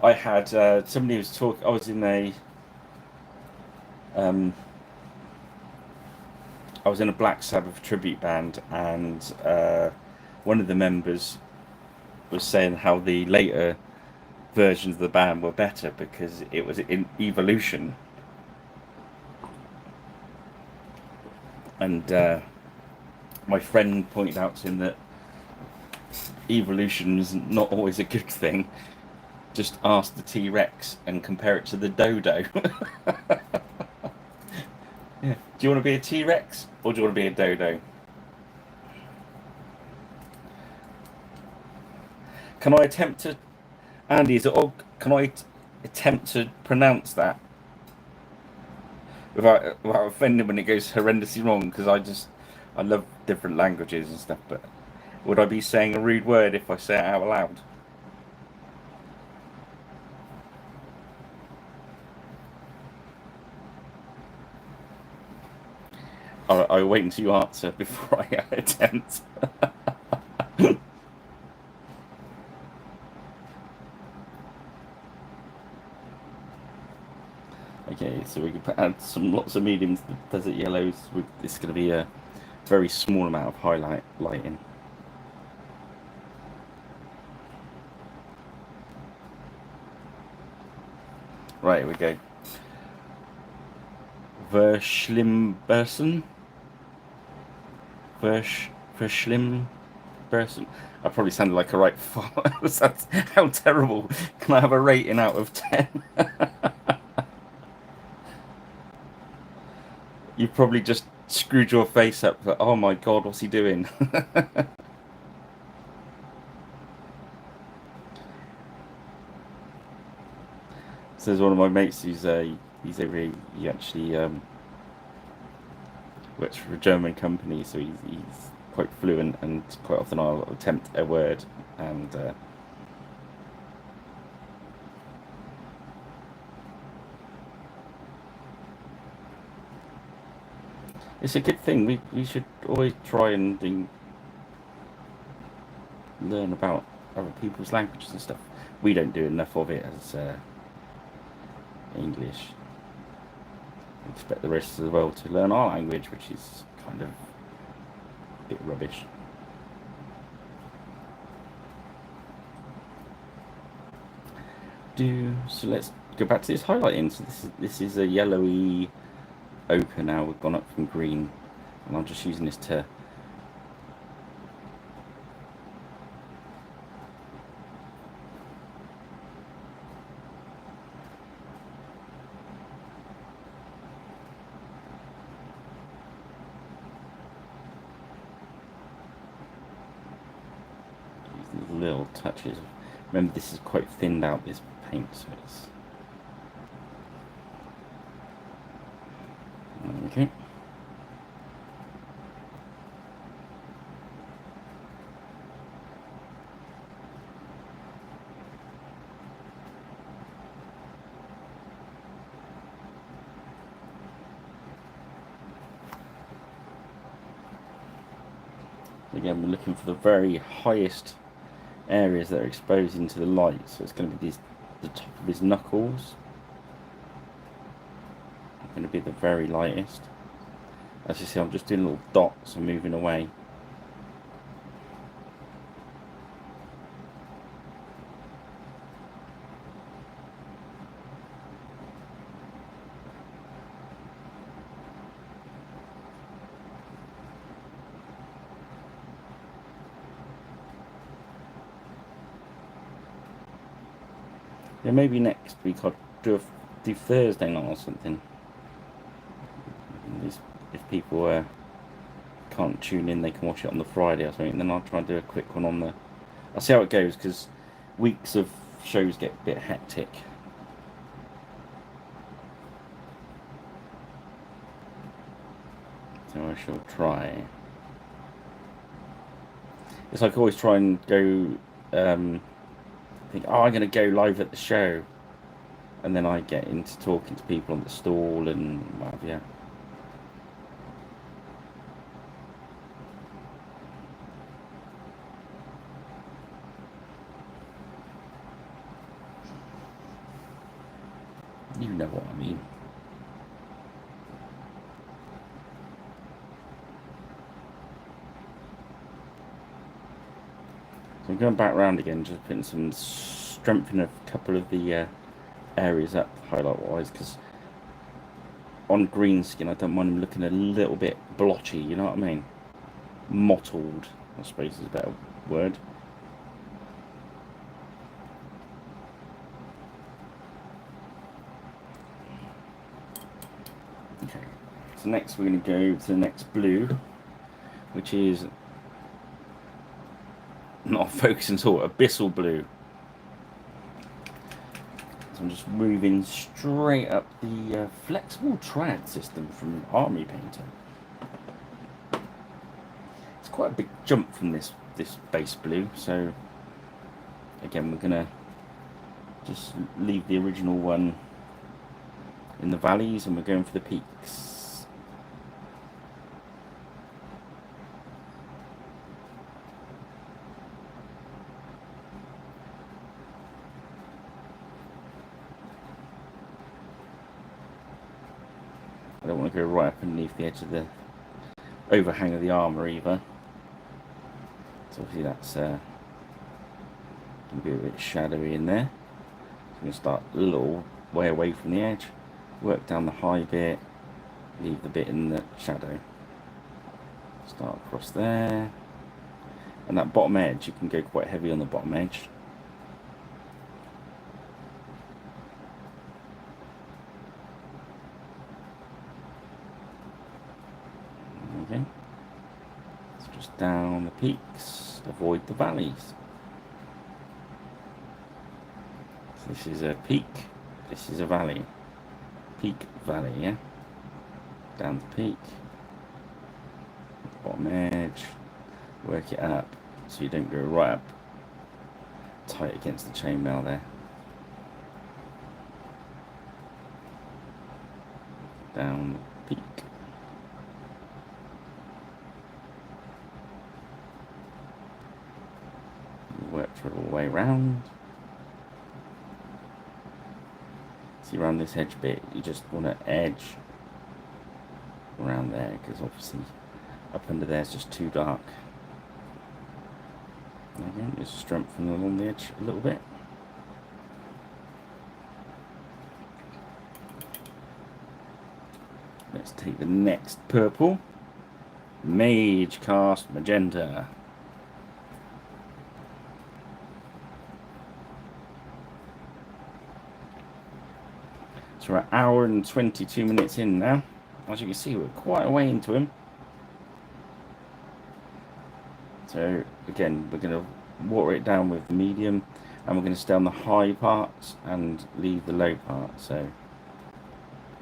I had somebody was talking. I was in a Black Sabbath tribute band, and one of the members was saying how the later versions of the band were better because it was in evolution, and my friend pointed out to him that evolution is not always a good thing. Just ask the T-Rex and compare it to the dodo. Yeah. Do you want to be a T-Rex or do you want to be a dodo? Can I attempt to... Andy, is it all... Can I attempt to pronounce that without offending when it goes horrendously wrong? Because I love different languages and stuff, but would I be saying a rude word if I say it out loud? I'll wait until you answer before I attempt. Okay, so we can add lots of mediums to the desert yellows. This is going to be a very small amount of lighting. Right, here we go. Verschlimbersen. Verschlimbersen. I probably sounded like a right fart. How terrible. Can I have a rating out of 10? You probably just screwed your face up. For, oh my god, what's he doing? Says one of my mates who's a He's over here, he actually works for a German company, so he's quite fluent, and quite often I'll attempt a word, and it's a good thing. We should always try and learn about other people's languages and stuff. We don't do enough of it as English. We expect the rest of the world to learn our language, which is kind of a bit rubbish. So let's go back to this highlighting. So this is a yellowy ochre now. We've gone up from green, and I'm just using this to use these little touches. Remember, this is quite thinned out, this paint, so it's okay. Again, we're looking for the very highest areas that are exposed into the light, so it's going to be the top of his knuckles are going to be the very lightest. As you see, I'm just doing little dots and moving away. Yeah, maybe next week I'll do Thursday night or something. If people can't tune in, they can watch it on the Friday or something. And then I'll try and do a quick one on the. I'll see how it goes, because weeks of shows get a bit hectic. So I shall try. It's like I always try and go. Think, oh, I'm going to go live at the show, and then I get into talking to people on the stall and what have you. You know what I mean. So I'm going back round again, just putting some strength in a couple of the areas up highlight wise, because on green skin I don't mind them looking a little bit blotchy, you know what I mean? Mottled, I suppose is a better word. Okay, so next we're going to go to the next blue, which is not focusing at all, abyssal blue. So I'm just moving straight up the flexible trad system from Army Painter. It's quite a big jump from this base blue, so again we're gonna just leave the original one in the valleys, and we're going for the peaks. I don't want to go right up underneath the edge of the overhang of the armour either. So obviously that's going to be a bit shadowy in there. So I'm going to start a little way away from the edge, work down the high bit, leave the bit in the shadow. Start across there. And that bottom edge, you can go quite heavy on the bottom edge. Okay. So just down the peaks, avoid the valleys. So this is a peak, this is a valley. peak valley, yeah? Down the peak, bottom edge, work it up so you don't go right up tight against the chainmail there. Down the peak. Work through all the way around. See, around this edge bit, you just want to edge around there, because obviously up under there is just too dark. And again, just strengthen along the edge a little bit. Let's take the next purple, Mage Cast Magenta. So we're an hour and 22 minutes in now. As you can see, we're quite a way into him. So again, we're going to water it down with medium, and we're going to stay on the high parts and leave the low parts. So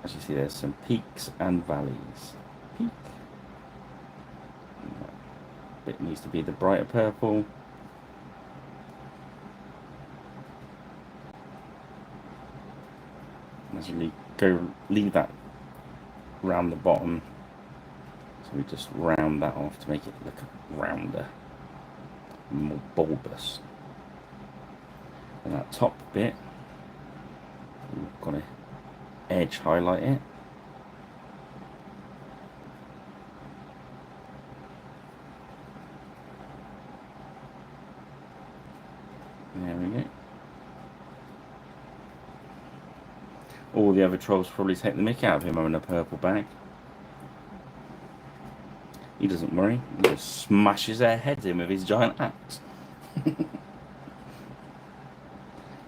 as you see, there's some peaks and valleys. Peak. And that bit needs to be the brighter purple. As you leave that round the bottom, so we just round that off to make it look rounder, more bulbous. And that top bit, we've got to edge highlight it. There we go. All the other trolls probably take the mick out of him having a purple bag. He doesn't worry, he just smashes their heads in with his giant axe.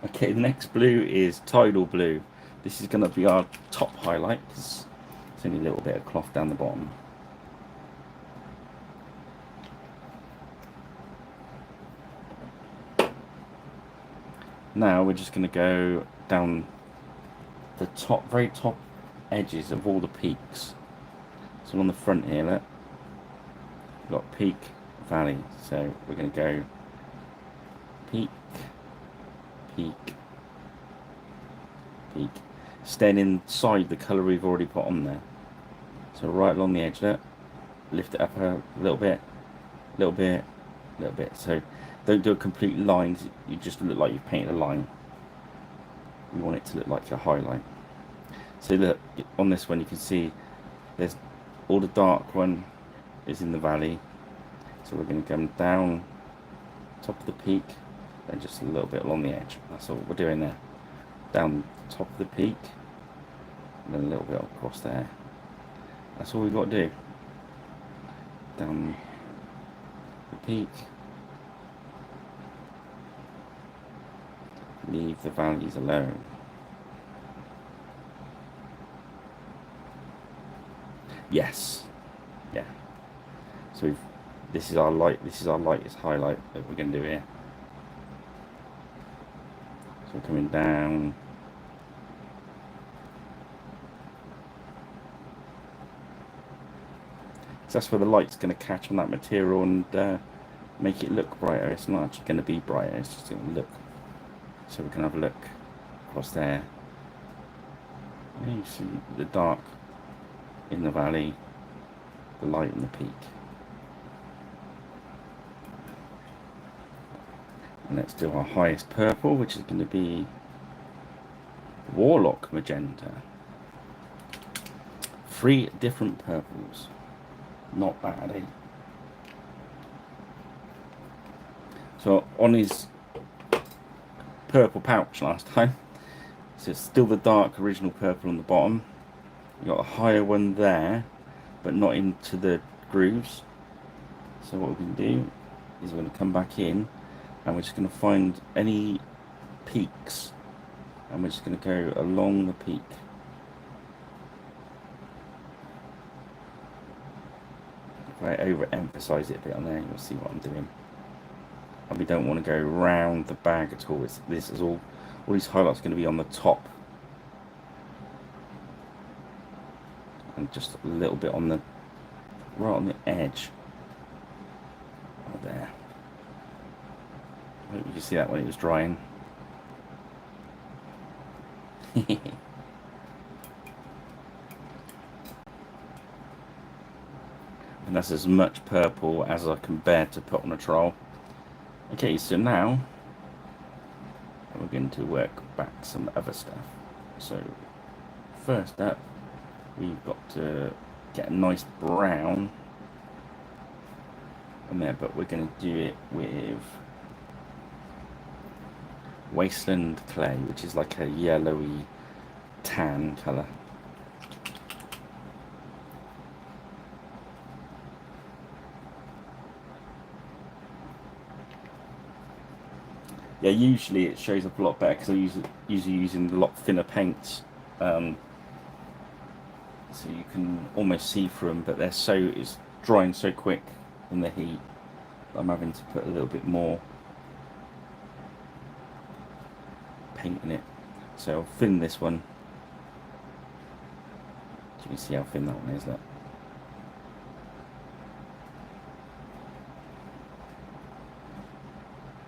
Okay, the next blue is Tidal Blue. This is going to be our top highlight, because it's only a little bit of cloth down the bottom. Now we're just going to go down the top, very top edges of all the peaks. So on the front here, look, we've got peak, valley. So we're going to go peak, peak, peak, staying inside the colour we've already put on there. So right along the edge there, lift it up a little bit, little bit, little bit. So don't do a complete line, you just look like you've painted a line. You want it to look like a highlight. So look, on this one you can see there's all the dark one is in the valley. So we're going to come down top of the peak, then just a little bit along the edge. That's all we're doing there. Down top of the peak, and then a little bit across there. That's all we've got to do. Down the peak. Leave the valleys alone. Yes. Yeah. So this is our lightest highlight that we're going to do here. So we're coming down. So that's where the light's going to catch on that material and make it look brighter. It's not actually going to be brighter, it's just going to look. So we can have a look across there. And you see the dark in the valley, the light in the peak. And let's do our highest purple, which is going to be Warlock Magenta. 3 different purples. Not bad, eh? So on his purple pouch last time, so it's still the dark original purple on the bottom. You got a higher one there, but not into the grooves. So what we can do is we're going to come back in, and we're just going to find any peaks, and we're just going to go along the peak. If I overemphasize it a bit on there, you'll see what I'm doing. And we don't want to go round the bag at all. This is all these highlights are going to be on the top. and just a little bit on the right on the edge. Oh, there. I hope you can see that when it was drying. And that's as much purple as I can bear to put on a trowel. Okay, so now we're going to work back some other stuff. So first up, we've got to get a nice brown on there, but we're going to do it with wasteland clay, which is like a yellowy tan colour. Yeah, usually it shows up a lot better because I'm usually using a lot thinner paints, so you can almost see through them, but it's drying so quick in the heat. I'm having to put a little bit more paint in it. So I'll thin this one. You can see how thin that one is. Look.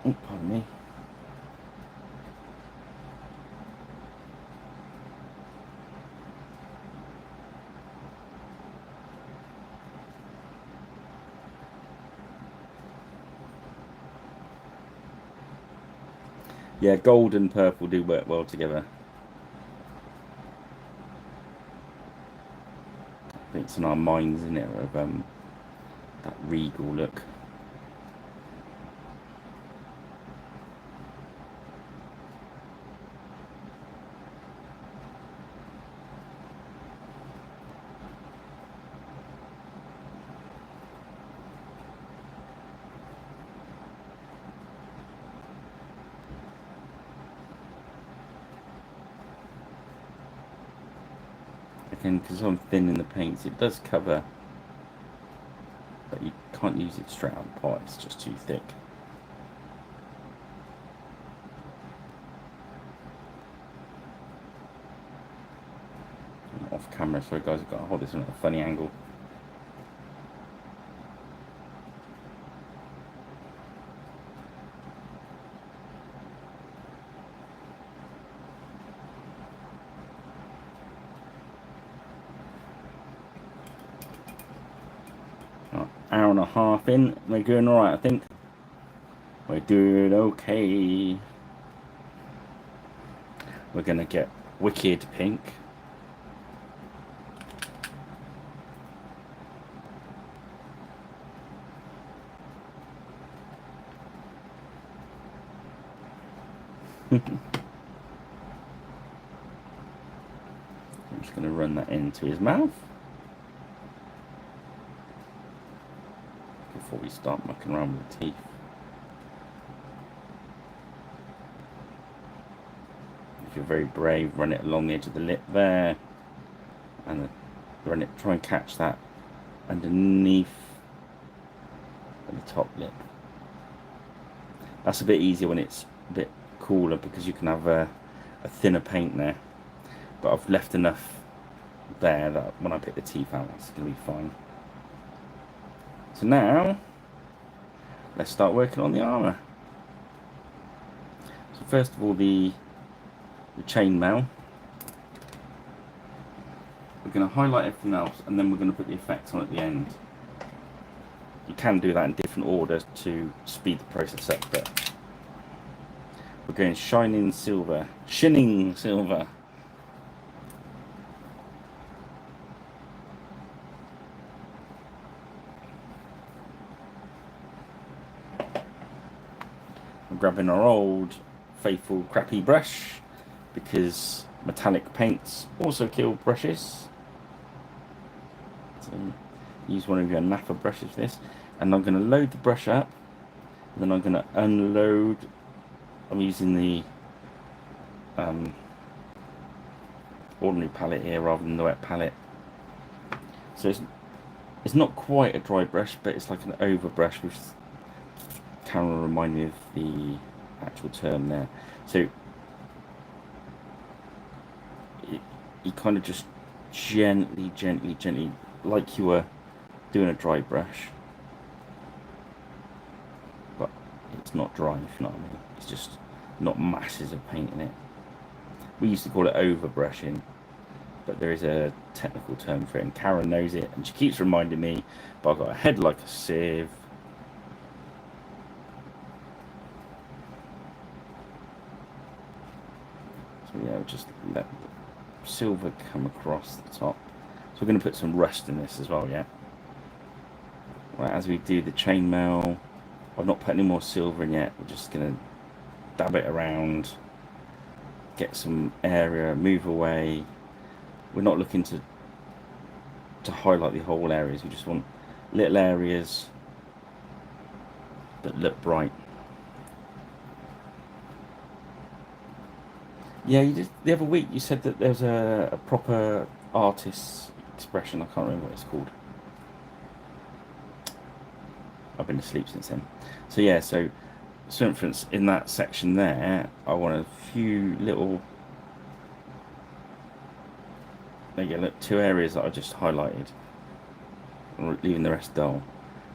Oh, pardon me. Yeah, gold and purple do work well together. I think it's in our minds, isn't it, of that regal look. Again, because I'm thin in the paints, it does cover, but you can't use it straight out of the pot, it's just too thick. I'm off camera, sorry guys, I've got to hold this one at a funny angle. Hour and a half in, we're doing alright, I think. We're doing okay. We're gonna get wicked pink. I'm just gonna run that into his mouth before we start mucking around with the teeth. If you're very brave, run it along the edge of the lip there, and run it. Try and catch that underneath the top lip. That's a bit easier when it's a bit cooler because you can have a thinner paint there. But I've left enough there that when I pick the teeth out, it's going to be fine. So now, let's start working on the armour. So first of all, the chainmail. We're going to highlight everything else, and then we're going to put the effects on at the end. You can do that in different orders to speed the process up, but we're going shining silver. We're grabbing our old faithful crappy brush because metallic paints also kill brushes. So use one of your nappa brushes for this, and I'm going to load the brush up, and then I'm going to unload. I'm using the ordinary palette here rather than the wet palette. So it's not quite a dry brush, but it's like an over brush, which kind of remind me of the actual term there. So you kind of just gently, gently, gently, like you were doing a dry brush, but it's not dry, if you know what I mean. It's just not masses of paint in it. We used to call it overbrushing, but there is a technical term for it, and Karen knows it, and she keeps reminding me, but I've got a head like a sieve. So yeah, just let the silver come across the top. So we're going to put some rust in this as well, yeah? Right, as we do the chainmail, I've not put any more silver in yet. We're just going to dab it around, get some area, move away. We're not looking to highlight the whole areas. We just want little areas that look bright. Yeah, you did, the other week you said that there's a proper artist's expression. I can't remember what it's called. I've been asleep since then. So yeah, so for instance, in that section there, I want a few little, there you go, look, 2 areas that I just highlighted, leaving the rest dull.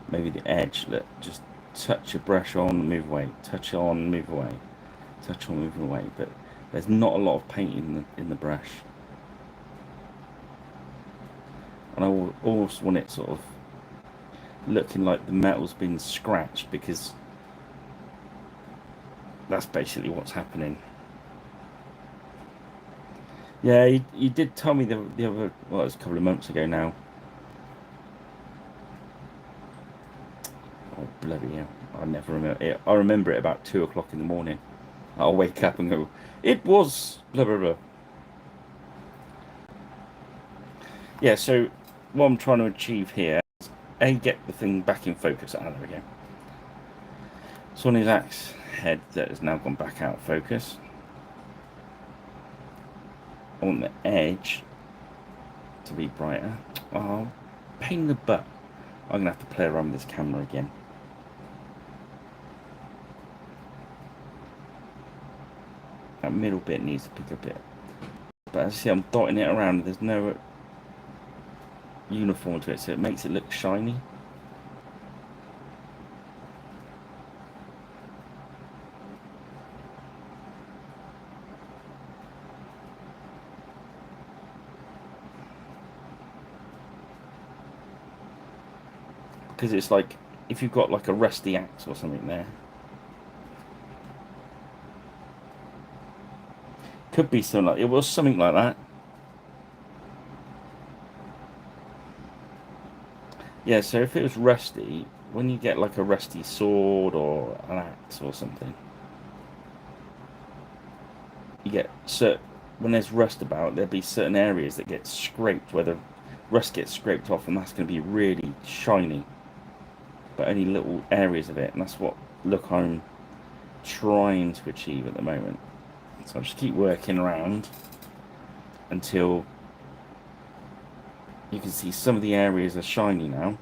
Maybe the edge, look, just touch your brush on, move away, touch on, move away, touch on, move away. But there's not a lot of paint in the brush, and I also want it sort of looking like the metal's been scratched, because that's basically what's happening. Yeah, you did tell me the other, well, it was a couple of months ago now. Oh, bloody hell. I never remember it. I remember it about 2 o'clock in the morning. I'll wake up and go, it was blah, blah, blah. Yeah, so what I'm trying to achieve here is, A, get the thing back in focus. Ah, there we go. So on his axe head that has now gone back out of focus, I want the edge to be brighter. Oh, pain in the butt. I'm going to have to play around with this camera again. That middle bit needs to pick a bit. But as you see, I'm dotting it around. There's no uniform to it, so it makes it look shiny. Because it's like, if you've got like a rusty axe or something there, could be something like, it was something like that. Yeah, so if it was rusty, when you get like a rusty sword or an axe or something, you get when there's rust about, there'll be certain areas that get scraped, where the rust gets scraped off, and that's going to be really shiny, but only little areas of it, and that's what look I'm trying to achieve at the moment. So I'll just keep working around until you can see some of the areas are shiny now,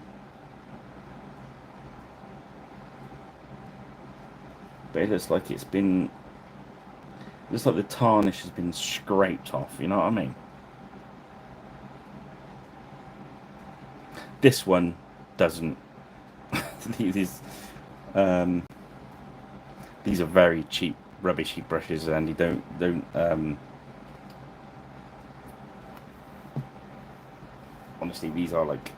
but it looks like it's been, it looks like the tarnish has been scraped off, you know what I mean? This one doesn't. these are very cheap, rubbishy brushes, and you don't honestly, these are like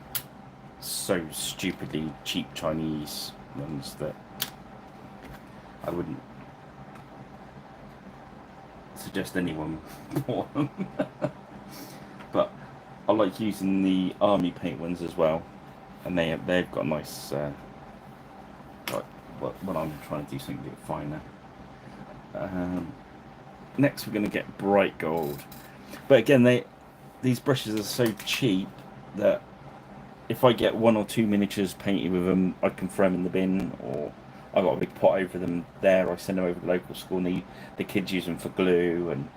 so stupidly cheap Chinese ones that I wouldn't suggest anyone bought them. But I like using the army paint ones as well, and they've got a nice like when I'm trying to do something a bit finer. Next we're going to get bright gold, but again these brushes are so cheap that if I get 1 or 2 miniatures painted with them, I can throw them in the bin, or I got a big pot over them there. I send them over to the local school, and the kids use them for glue. And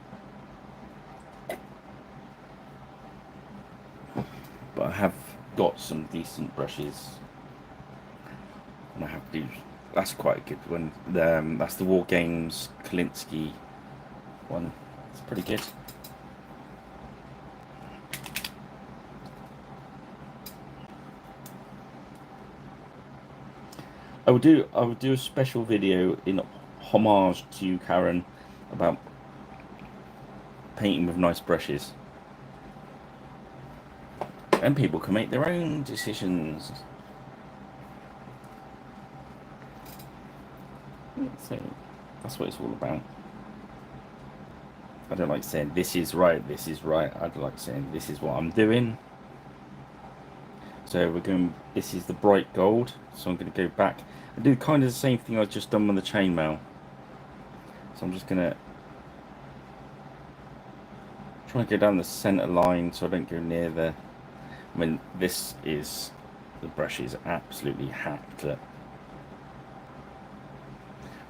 but I have got some decent brushes, and I have to do. That's quite a good one. That's the War Games Kalinsky one. It's pretty good. I would do a special video in homage to you, Karen, about painting with nice brushes. And people can make their own decisions. So that's what it's all about. I don't like saying this is right, this is right. I like saying this is what I'm doing. So we're going, this is the bright gold. So I'm going to go back and do kind of the same thing I've just done with the chainmail. So I'm just going to try and go down the center line so I don't go near the, I mean, this is, the brush is absolutely hacked up.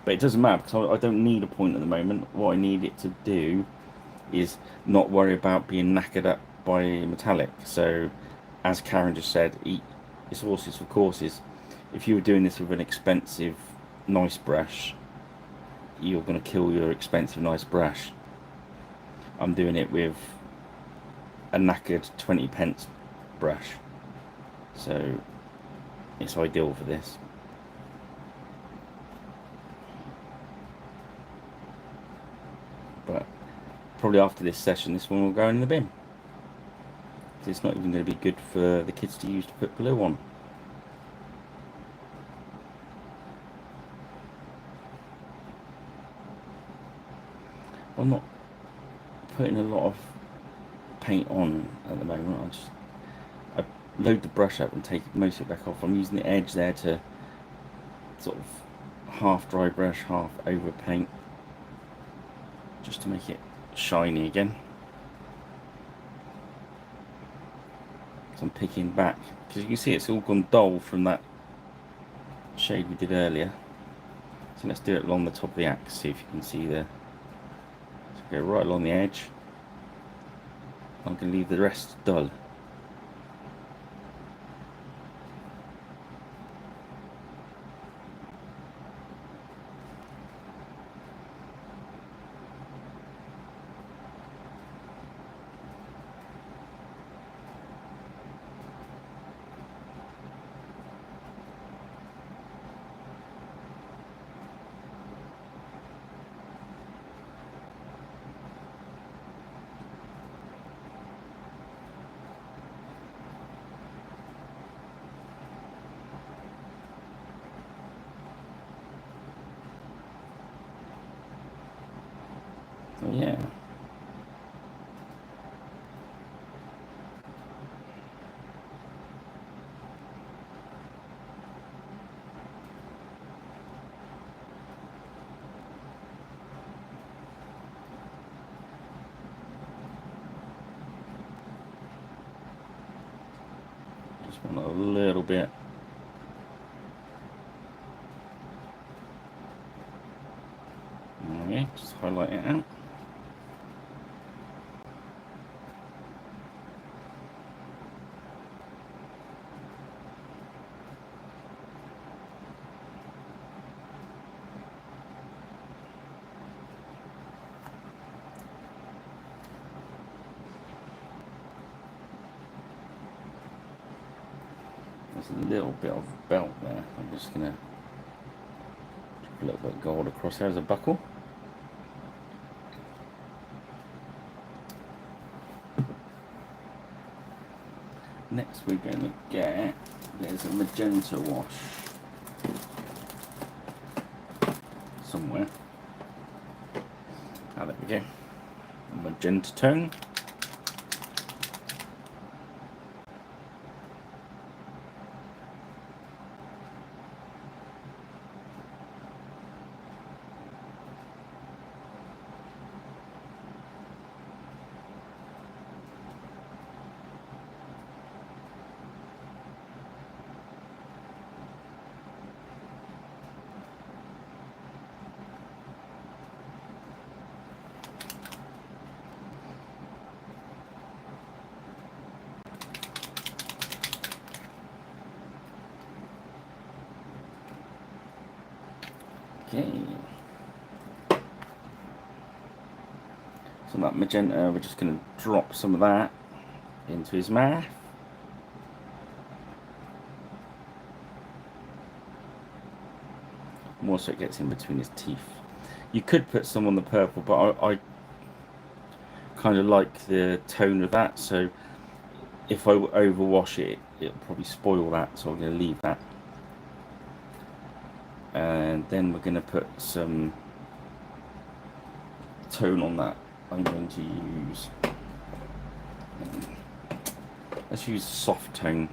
But it doesn't matter because I don't need a point at the moment. What I need it to do is not worry about being knackered up by metallic. So as Karen just said, it's horses for courses. If you were doing this with an expensive nice brush, you're going to kill your expensive nice brush. I'm doing it with a knackered 20p brush, so it's ideal for this. But probably after this session, this one will go in the bin. It's not even going to be good for the kids to use to put glue on. I'm not putting a lot of paint on at the moment. I load the brush up and take most of it back off. I'm using the edge there to sort of half dry brush, half over paint, just to make it shiny again. So I'm picking back, because you can see it's all gone dull from that shade we did earlier. So let's do it along the top of the axe, see if you can see there. So go right along the edge. I'm going to leave the rest dull. So yeah. Just want a little bit. Okay, just highlight it out. There's a little bit of belt there. I'm just going to put a little bit of gold across there as a buckle. Next we're going to get, there's a magenta wash somewhere. Oh, there we go. Magenta tone. Okay. So that magenta, we're just going to drop some of that into his mouth. more so it gets in between his teeth. You could put some on the purple, but I kind of like the tone of that, so if I overwash it, it'll probably spoil that, so I'm going to leave that. And then we're going to put some tone on that. I'm going to use, let's use soft tone.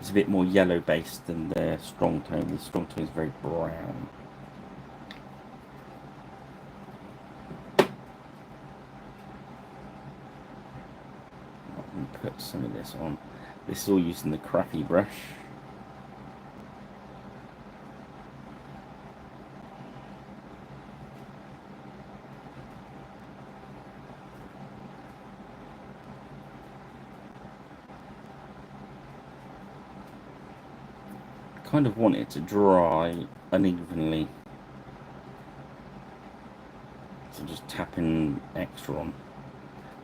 It's a bit more yellow based than the strong tone. The strong tone is very brown. And put some of this on. This is all using the crappy brush. Kind of want it to dry unevenly, so just tapping extra on,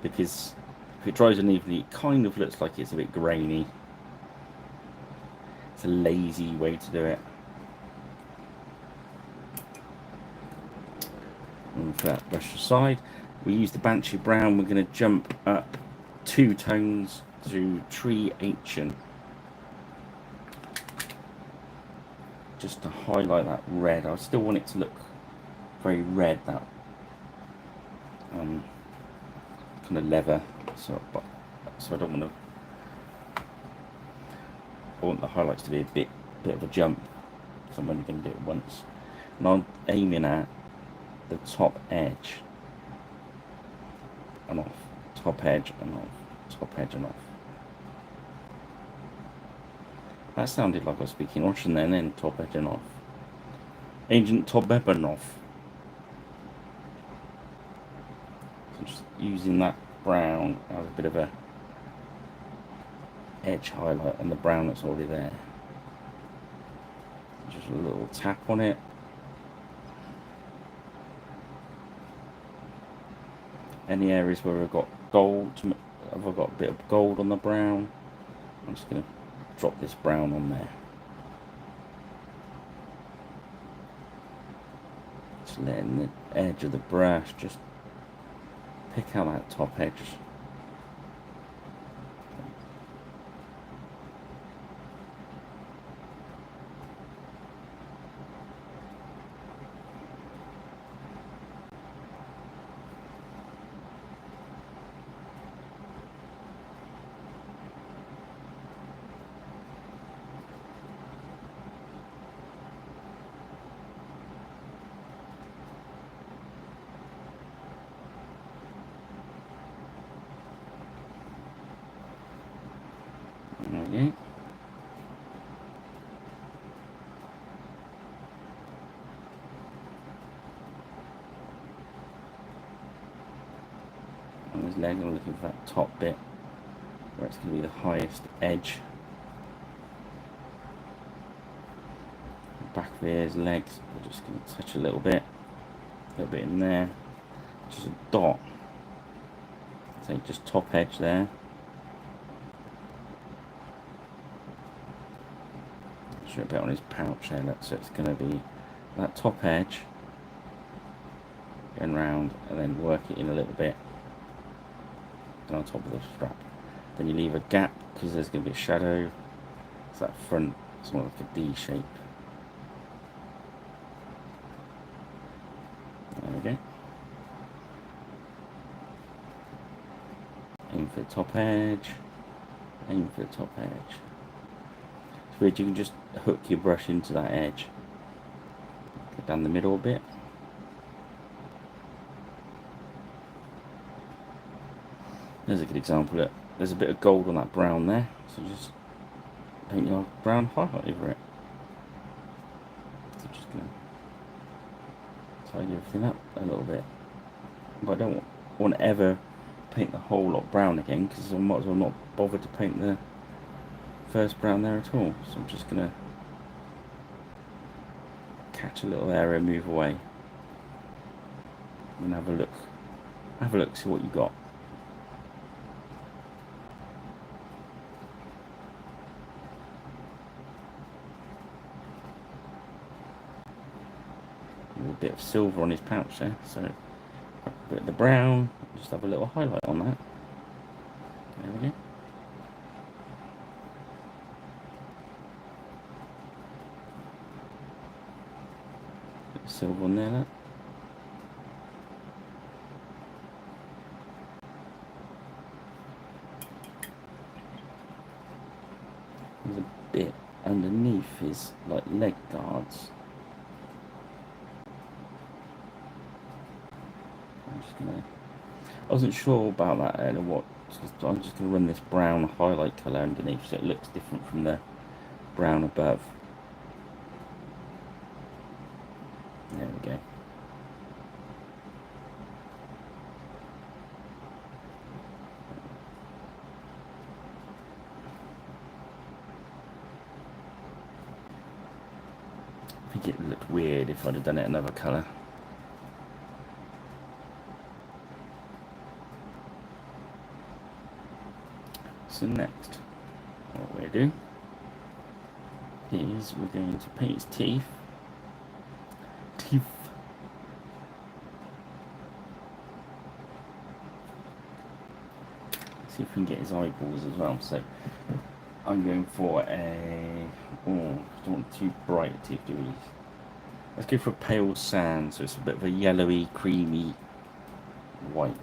because if it dries unevenly it kind of looks like it's a bit grainy. It's a lazy way to do it. And for that brush aside, we use the Banshee Brown. We're going to jump up 2 tones to Tree Ancient, just to highlight that red. I still want it to look very red, that kind of leather. So I don't want to. I want the highlights to be a bit of a jump, so I'm only going to do it once. And I'm aiming at the top edge and off, top edge and off, top edge and off. That sounded like I was speaking Russian then top edge and off. Ancient top Bebanov. So just using that brown as a bit of a edge highlight on the brown that's already there. Just a little tap on it. Any areas where I've got gold, I've got a bit of gold on the brown, I'm just going to drop this brown on there. Just letting the edge of the brush just pick out that top edge. Okay. On his leg, I'm looking for that top bit where it's going to be the highest edge. Back of his legs, we're just going to touch a little bit in there, just a dot. So just top edge there. A bit on his pouch there, so it's going to be that top edge going round and then work it in a little bit and on top of the strap. Then you leave a gap because there's going to be a shadow, so that front is more like a D shape. There we go. Aim for the top edge, aim for the top edge. It's weird, you can just hook your brush into that edge, go down the middle a bit. There's a good example. Look, there's a bit of gold on that brown there, so just paint your brown highlight over it. So just gonna tidy everything up a little bit, but I don't want to ever paint the whole lot brown again, because I might as well not bother to paint the first brown there at all. So I'm just gonna catch a little area, move away, and have a look, see what you got. bit of silver on his pouch there, so a bit of the brown, just have a little highlight on that. There we go. Bit of silver on there, look. There's a bit underneath his like leg guards. I wasn't sure about that earlier. I'm just going to run this brown highlight colour underneath so it looks different from the brown above. There we go. I think it looked weird if I'd have done it another colour. So next, what we're doing is we're going to paint his teeth. See if we can get his eyeballs as well. So I'm going for a, I don't want too bright teeth, do we? Let's go for a pale sand, so it's a bit of a yellowy, creamy white.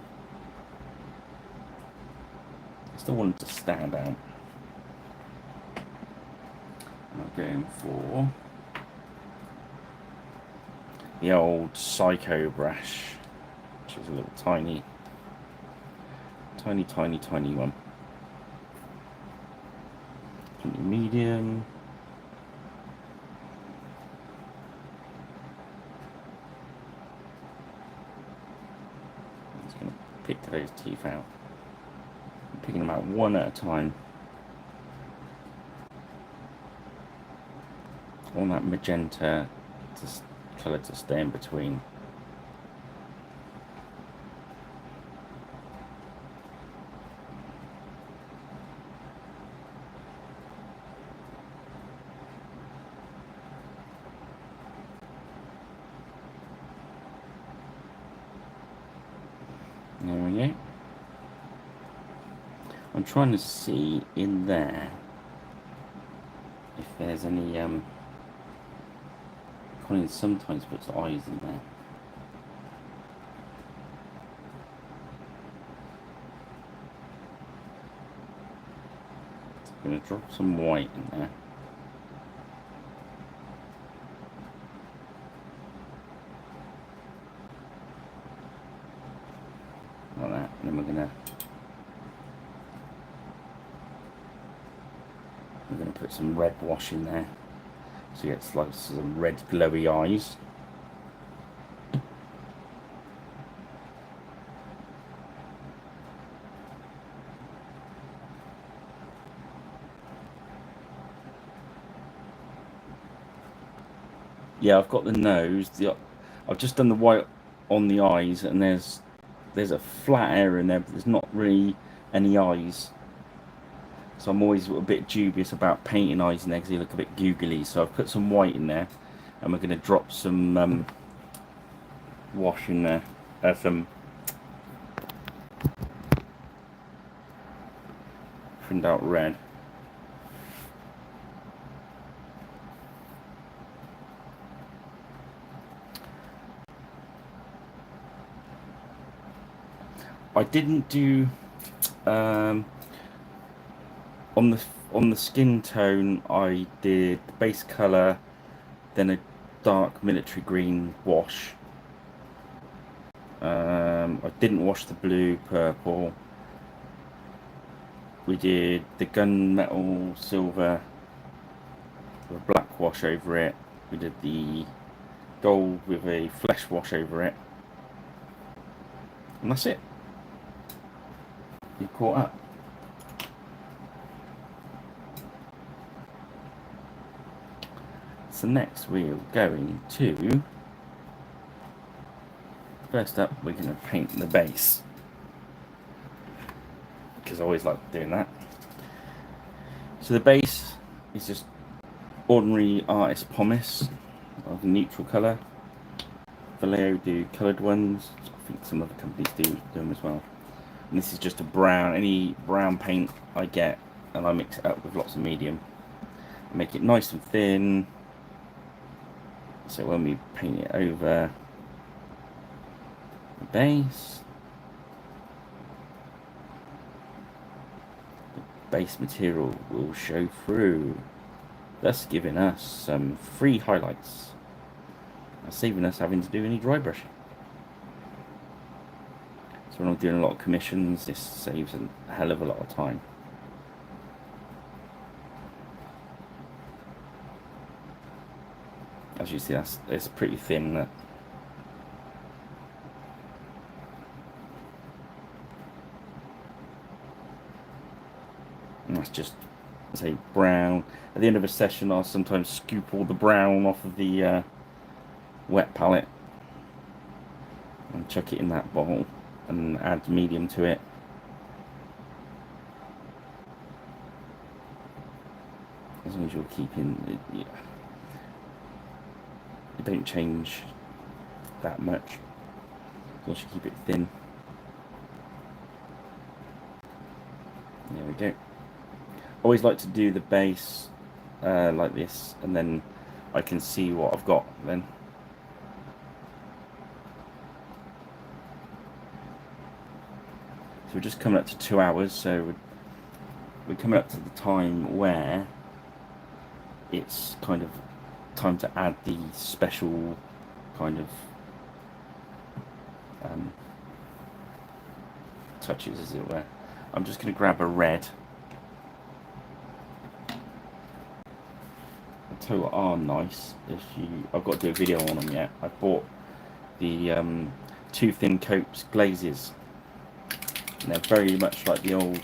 I still want it to stand out. I'm going for the old Psycho brush, which is a little tiny one. Medium. I'm just going to pick those teeth out. I'm picking them out one at a time. I want that magenta colour to stay in between. There we go. I'm trying to see in there if there's any Colin sometimes puts eyes in there. So I'm going to drop some white in there. Like that, and then we're going to put some red wash in there. So it's like some red glowy eyes. Yeah, I've got the nose. I've just done the white on the eyes, and there's a flat area in there, but there's not really any eyes. So I'm always a bit dubious about painting eyes in there because they look a bit googly. So I've put some white in there, and we're going to drop some wash in there. Some thinned out red. I didn't do on the skin tone. I did the base colour, then a dark military green wash. I didn't wash the blue, purple. We did the gunmetal silver with a black wash over it. We did the gold with a flesh wash over it, and that's it. You caught up. So next we're going to, first up we're going to paint the base, because I always like doing that. So the base is just ordinary artist pumice of a neutral colour. Vallejo do coloured ones. I think some other companies do them as well. And this is just a brown, any brown paint I get, and I mix it up with lots of medium. Make it nice and thin, so when we paint it over the base, the base material will show through, thus giving us some free highlights and saving us having to do any dry brushing. So when I'm doing a lot of commissions, this saves a hell of a lot of time. As you see, it's pretty thin. That and that's just, say, brown. At the end of a session, I'll sometimes scoop all the brown off of the wet palette and chuck it in that bottle and add medium to it. As long as you're keeping it, yeah. It don't change that much, as long as you keep it thin. There we go. Always like to do the base like this, and then I can see what I've got then. So we're just coming up to 2 hours, so we're coming up to the time where it's kind of time to add the special kind of touches, as it were. I'm just going to grab a red. I'll tell you what are nice. I've got to do a video on them yet. I bought the 2 thin coats glazes. And they're very much like the old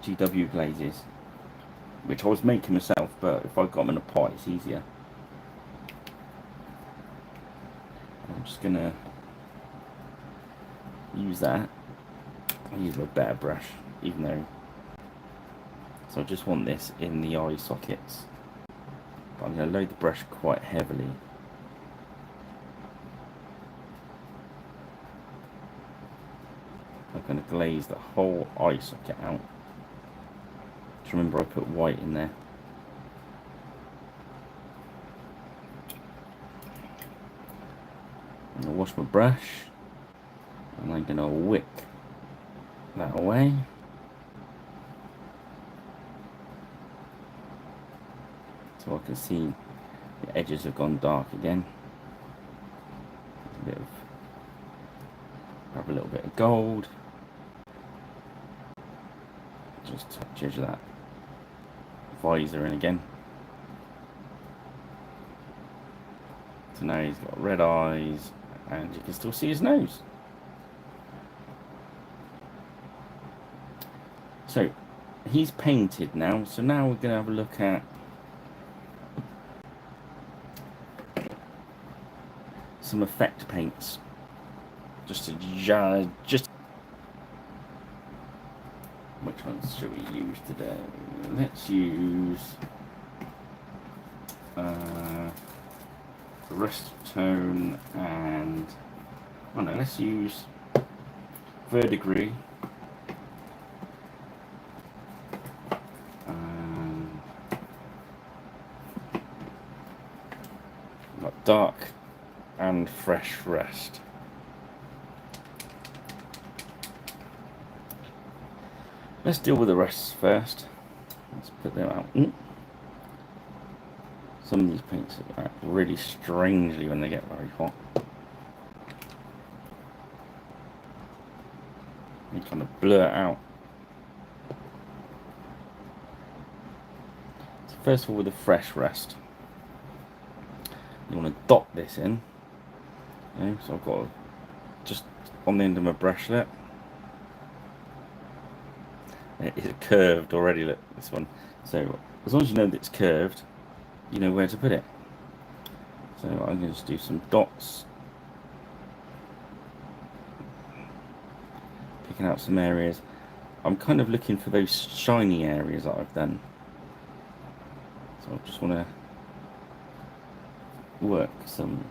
GW glazes, which I was making myself, but if I got them in a pot, it's easier. I'm just gonna use that. I'll use my better brush, even though. So I just want this in the eye sockets. But I'm gonna load the brush quite heavily. I'm gonna glaze the whole eye socket out. Just remember I put white in there. I'm gonna wash my brush, and I'm gonna wick that away. So I can see the edges have gone dark again. Grab a little bit of gold. Just touch edge of that visor in again. So now he's got red eyes, and you can still see his nose. So he's painted now, so now we're going to have a look at some effect paints. Just which ones should we use today? Let's use rust tone, and oh no, let's use verdigris. Got dark and fresh rust. Let's deal with the rest first. Let's put them out. Some of these paints act really strangely when they get very hot. You kind of blur it out. So first of all, with the fresh rust, you want to dot this in. Okay, so I've got just on the end of my brushlet. It is curved already, look, this one. So as long as you know that it's curved, you know where to put it. So I'm going to just do some dots, picking out some areas. I'm kind of looking for those shiny areas that I've done. So I just want to work some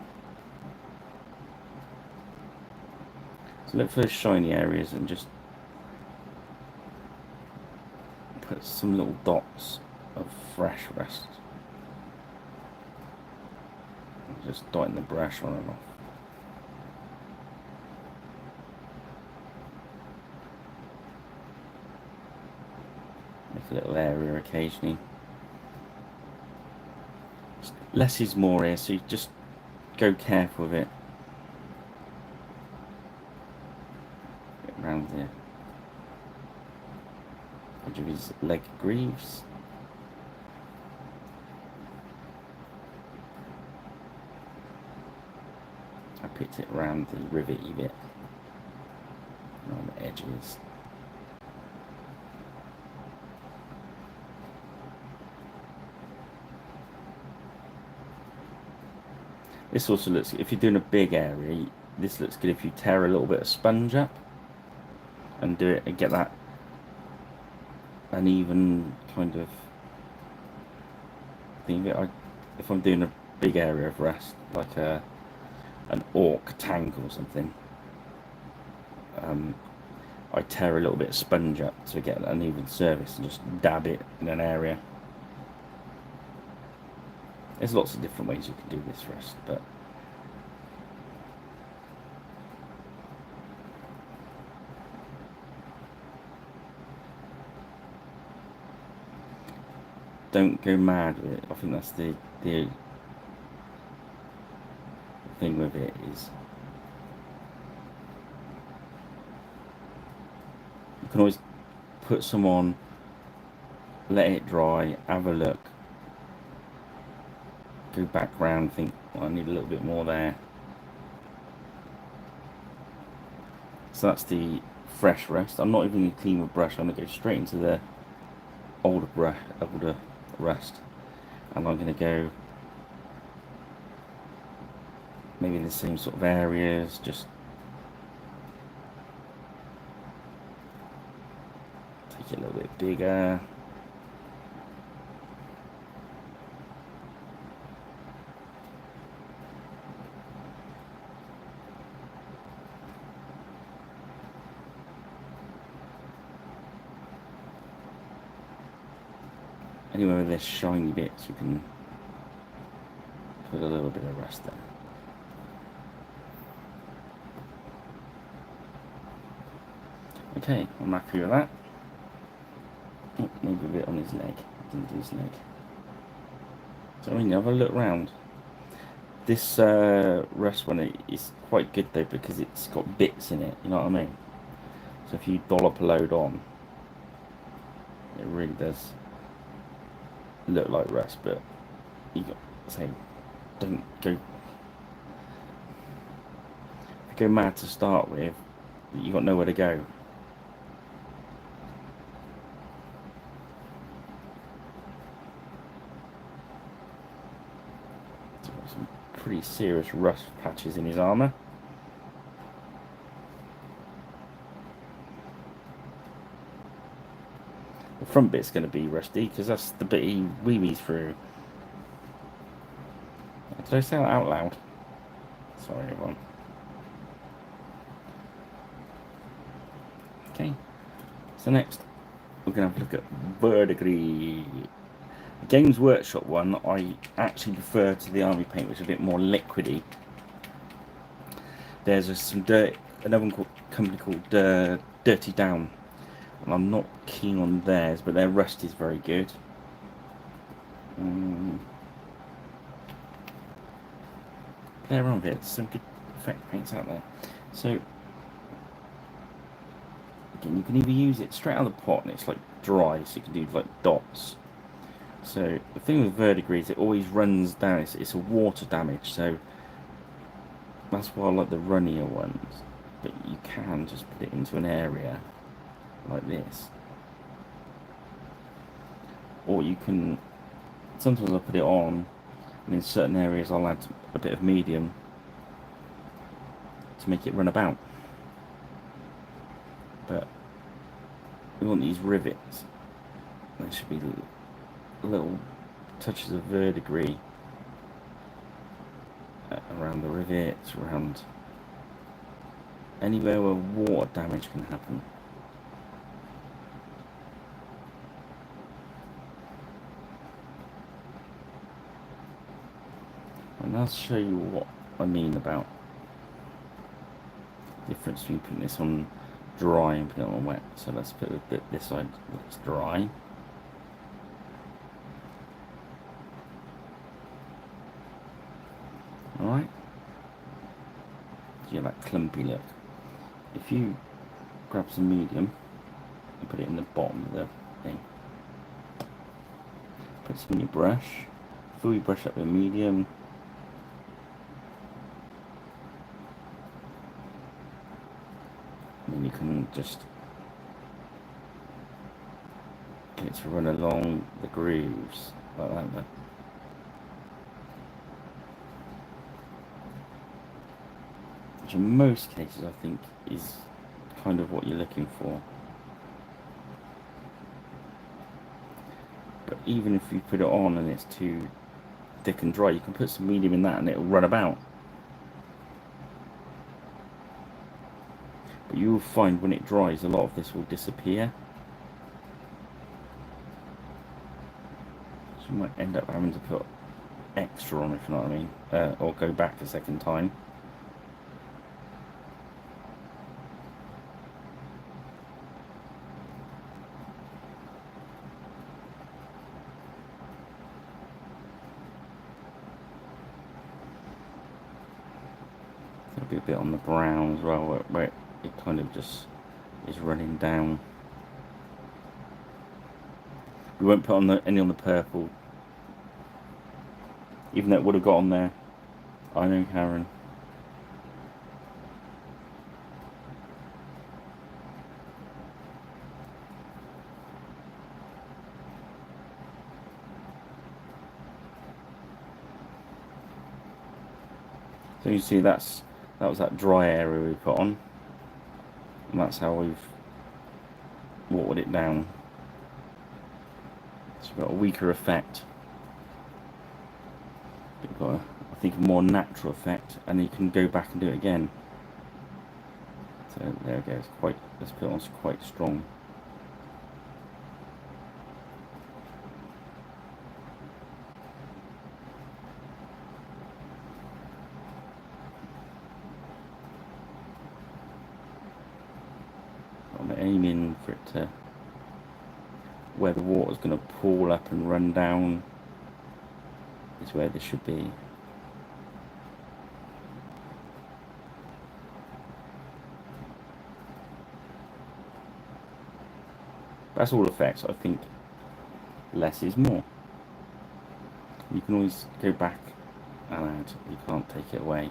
So look for those shiny areas and just put some little dots of fresh rust. Just dotting the brush on and off. Make a little area occasionally. Less is more here, so you just go careful with it. Get around the edge of his leg greaves. I picked it around the rivety bit, around the edges. This also looks, if you're doing a big area, this looks good if you tear a little bit of sponge up and do it and get that uneven kind of thing. If I'm doing a big area of rust, like an orc tank or something, I tear a little bit of sponge up to get an uneven surface and just dab it in an area. There's lots of different ways you can do this rust, but don't go mad with it. I think that's the thing with it is you can always put some on, let it dry, have a look, go back round, think, well, I need a little bit more there. So that's the fresh rust. I'm not even going to clean with brush. I'm going to go straight into the older rust, and I'm going to go maybe in the same sort of areas, just take it a little bit bigger. Anywhere with there's shiny bits, you can put a little bit of rust there. Okay, I'm happy with that. Oh, maybe a bit on his leg. Didn't do his leg. So I mean, have a look round. This rust one is quite good though because it's got bits in it. You know what I mean? So if you dollop a load on, it really does look like rust, but you got say don't go if you go mad to start with, you got nowhere to go. So got some pretty serious rust patches in his armour. The front bit's going to be rusty because that's the bit he wee-wees through. Did I say that out loud? Sorry, everyone. Okay, so next we're going to have a look at verdigris. The Games Workshop one I actually prefer to the army paint, which is a bit more liquidy. There's another company called Dirty Down, and I'm not keen on theirs, but their rust is very good. They're on it. Some good effect paints out there. So again, you can either use it straight out of the pot and it's like dry, so you can do like dots. So the thing with verdigris is it always runs down. It's a water damage, so that's why I like the runnier ones. But you can just put it into an area like this, or you can. Sometimes I put it on, and in certain areas I'll add a bit of medium to make it run about. But we want these rivets. There should be little touches of verdigris around the rivets, around anywhere where water damage can happen. And I'll show you what I mean about the difference between putting this on dry and putting it on wet. So let's put a bit this side looks dry. Alright. So you have that clumpy look. If you grab some medium and put it in the bottom of the thing, put some in your brush, fill your brush up with medium. And then you can just get it to run along the grooves like that. Which in most cases I think is kind of what you're looking for. But even if you put it on and it's too thick and dry, you can put some medium in that and it'll run about. But you will find when it dries a lot of this will disappear. So you might end up having to put extra on, if you know what I mean, or go back a second time. There'll be a bit on the brown as well, where it kind of just is running down. We won't put on any on the purple, even though it would have got on there. I know, Karen. So you see that was that dry area we put on, and that's how we've watered it down. So we've got a weaker effect. We've got, I think, a more natural effect, and you can go back and do it again. So there we go. It's quite. Let's put it on quite strong. I'm aiming for it to where the water's going to pool up and run down is where this should be. That's all effects. I think less is more. You can always go back and add. You can't take it away.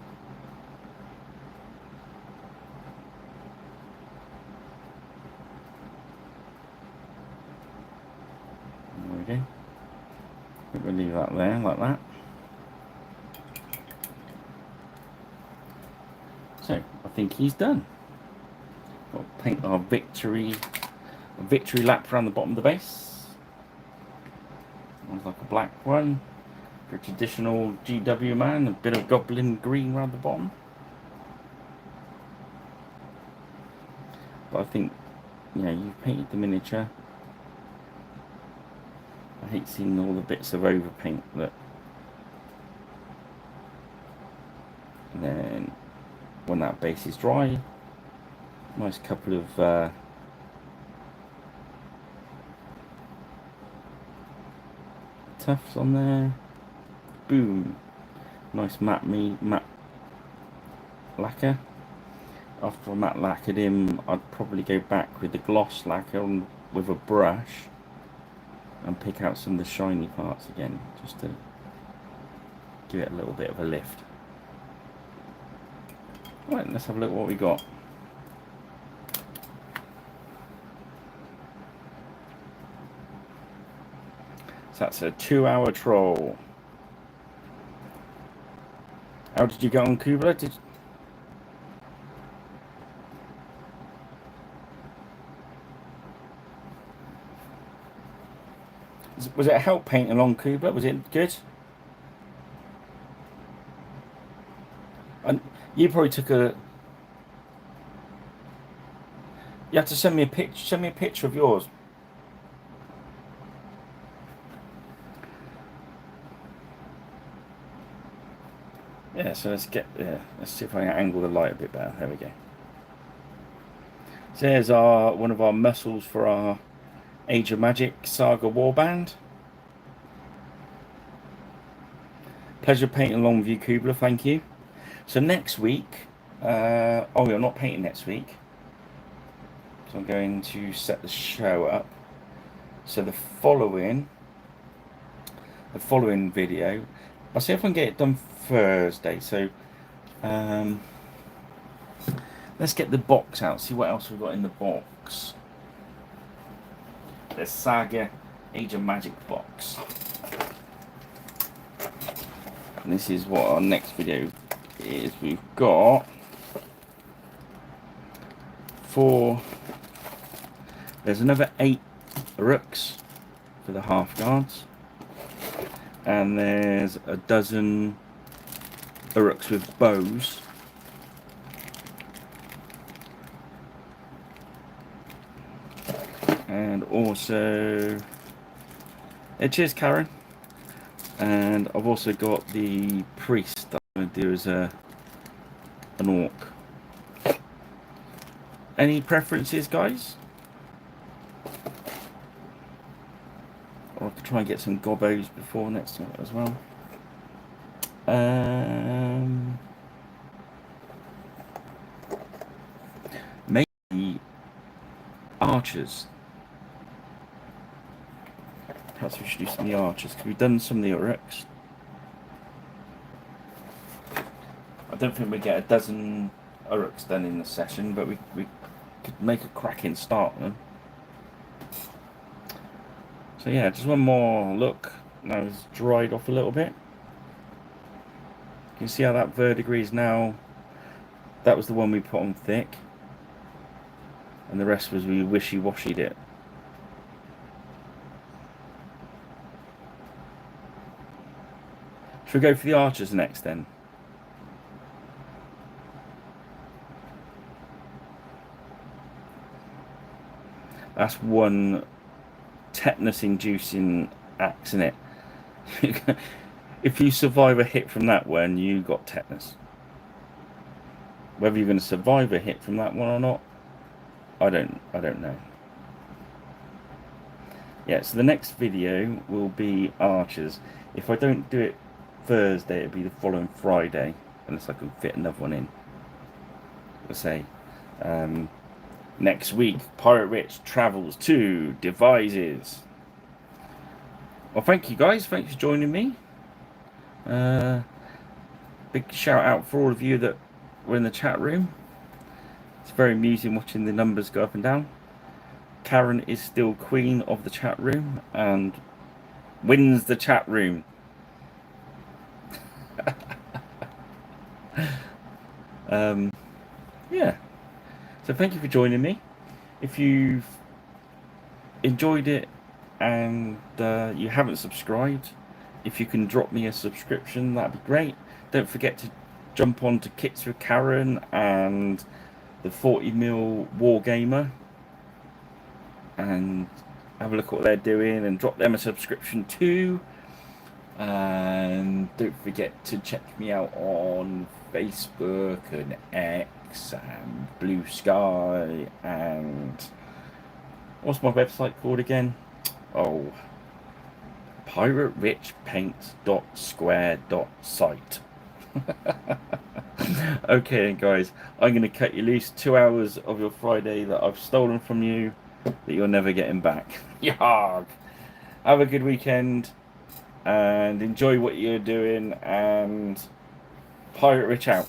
There we go. We'll leave that there like that. So I think he's done. We'll paint our victory lap around the bottom of the base. One's like a black one for a traditional GW man, a bit of goblin green around the bottom. But I think, you know, you've painted the miniature. I hate seeing all the bits of overpaint that. And then when that base is dry, nice couple of tufts on there. Boom. Nice matte lacquer. After I matte lacquered him, I'd probably go back with the gloss lacquer with a brush and pick out some of the shiny parts again, just to give it a little bit of a lift. Right, let's have a look what we got. So that's a 2-hour troll. How did you get on, Kubla? Was it a help paint along, Kubla? Was it good? And you probably took a... You have to send me a picture. Send me a picture of yours. Yeah. So let's get. Yeah. Let's see if I can angle the light a bit better. There we go. So there's our one of our muscles for our Age of Magic Saga warband. Pleasure painting along with you, Kubler. Thank you. So next week. Oh, we're not painting next week. So I'm going to set the show up. So the following video, I'll see if I can get it done Thursday. So let's get the box out, see what else we've got in the box. The Saga Age of Magic box. And this is what our next video is. We've got there's another 8 rooks for the half guards. And there's a dozen rooks with bows. And also, cheers Karen. And I've also got the priest that I'm going to do as an orc. Any preferences, guys? Or I could try and get some gobbos before next time as well. Maybe archers. Perhaps we should do some of the archers, because we've done some of the orcs. I don't think we get a dozen orcs done in the session, but we could make a cracking start on them. So yeah, just one more look. Now it's dried off a little bit. You can see how that verdigris is now. That was the one we put on thick, and the rest was we wishy-washied it. Should we go for the archers next then? That's one tetanus-inducing axe, isn't it? If you survive a hit from that one, you got tetanus. Whether you're going to survive a hit from that one or not, I don't know. Yeah, so the next video will be archers. If I don't do it Thursday, it'll be the following Friday, unless I can fit another one in. Let's say next week, Pirate Rich travels to Devises. Well, thank you guys. Thanks for joining me. Big shout out for all of you that were in the chat room. It's very amusing watching the numbers go up and down. Karen is still queen of the chat room and wins the chat room. Yeah, so thank you for joining me. If you've enjoyed it and you haven't subscribed, if you can drop me a subscription, that'd be great. Don't forget to jump on to Kits with Karen and the 40mm Wargamer and have a look at what they're doing and drop them a subscription too. And don't forget to check me out on Facebook and X and Blue Sky and what's my website called again? Oh, piraterichpaints.square.site. Okay guys, I'm going to cut you loose. 2 hours of your Friday that I've stolen from you that you're never getting back. Yarg! Have a good weekend and enjoy what you're doing, and Pirate Rich out.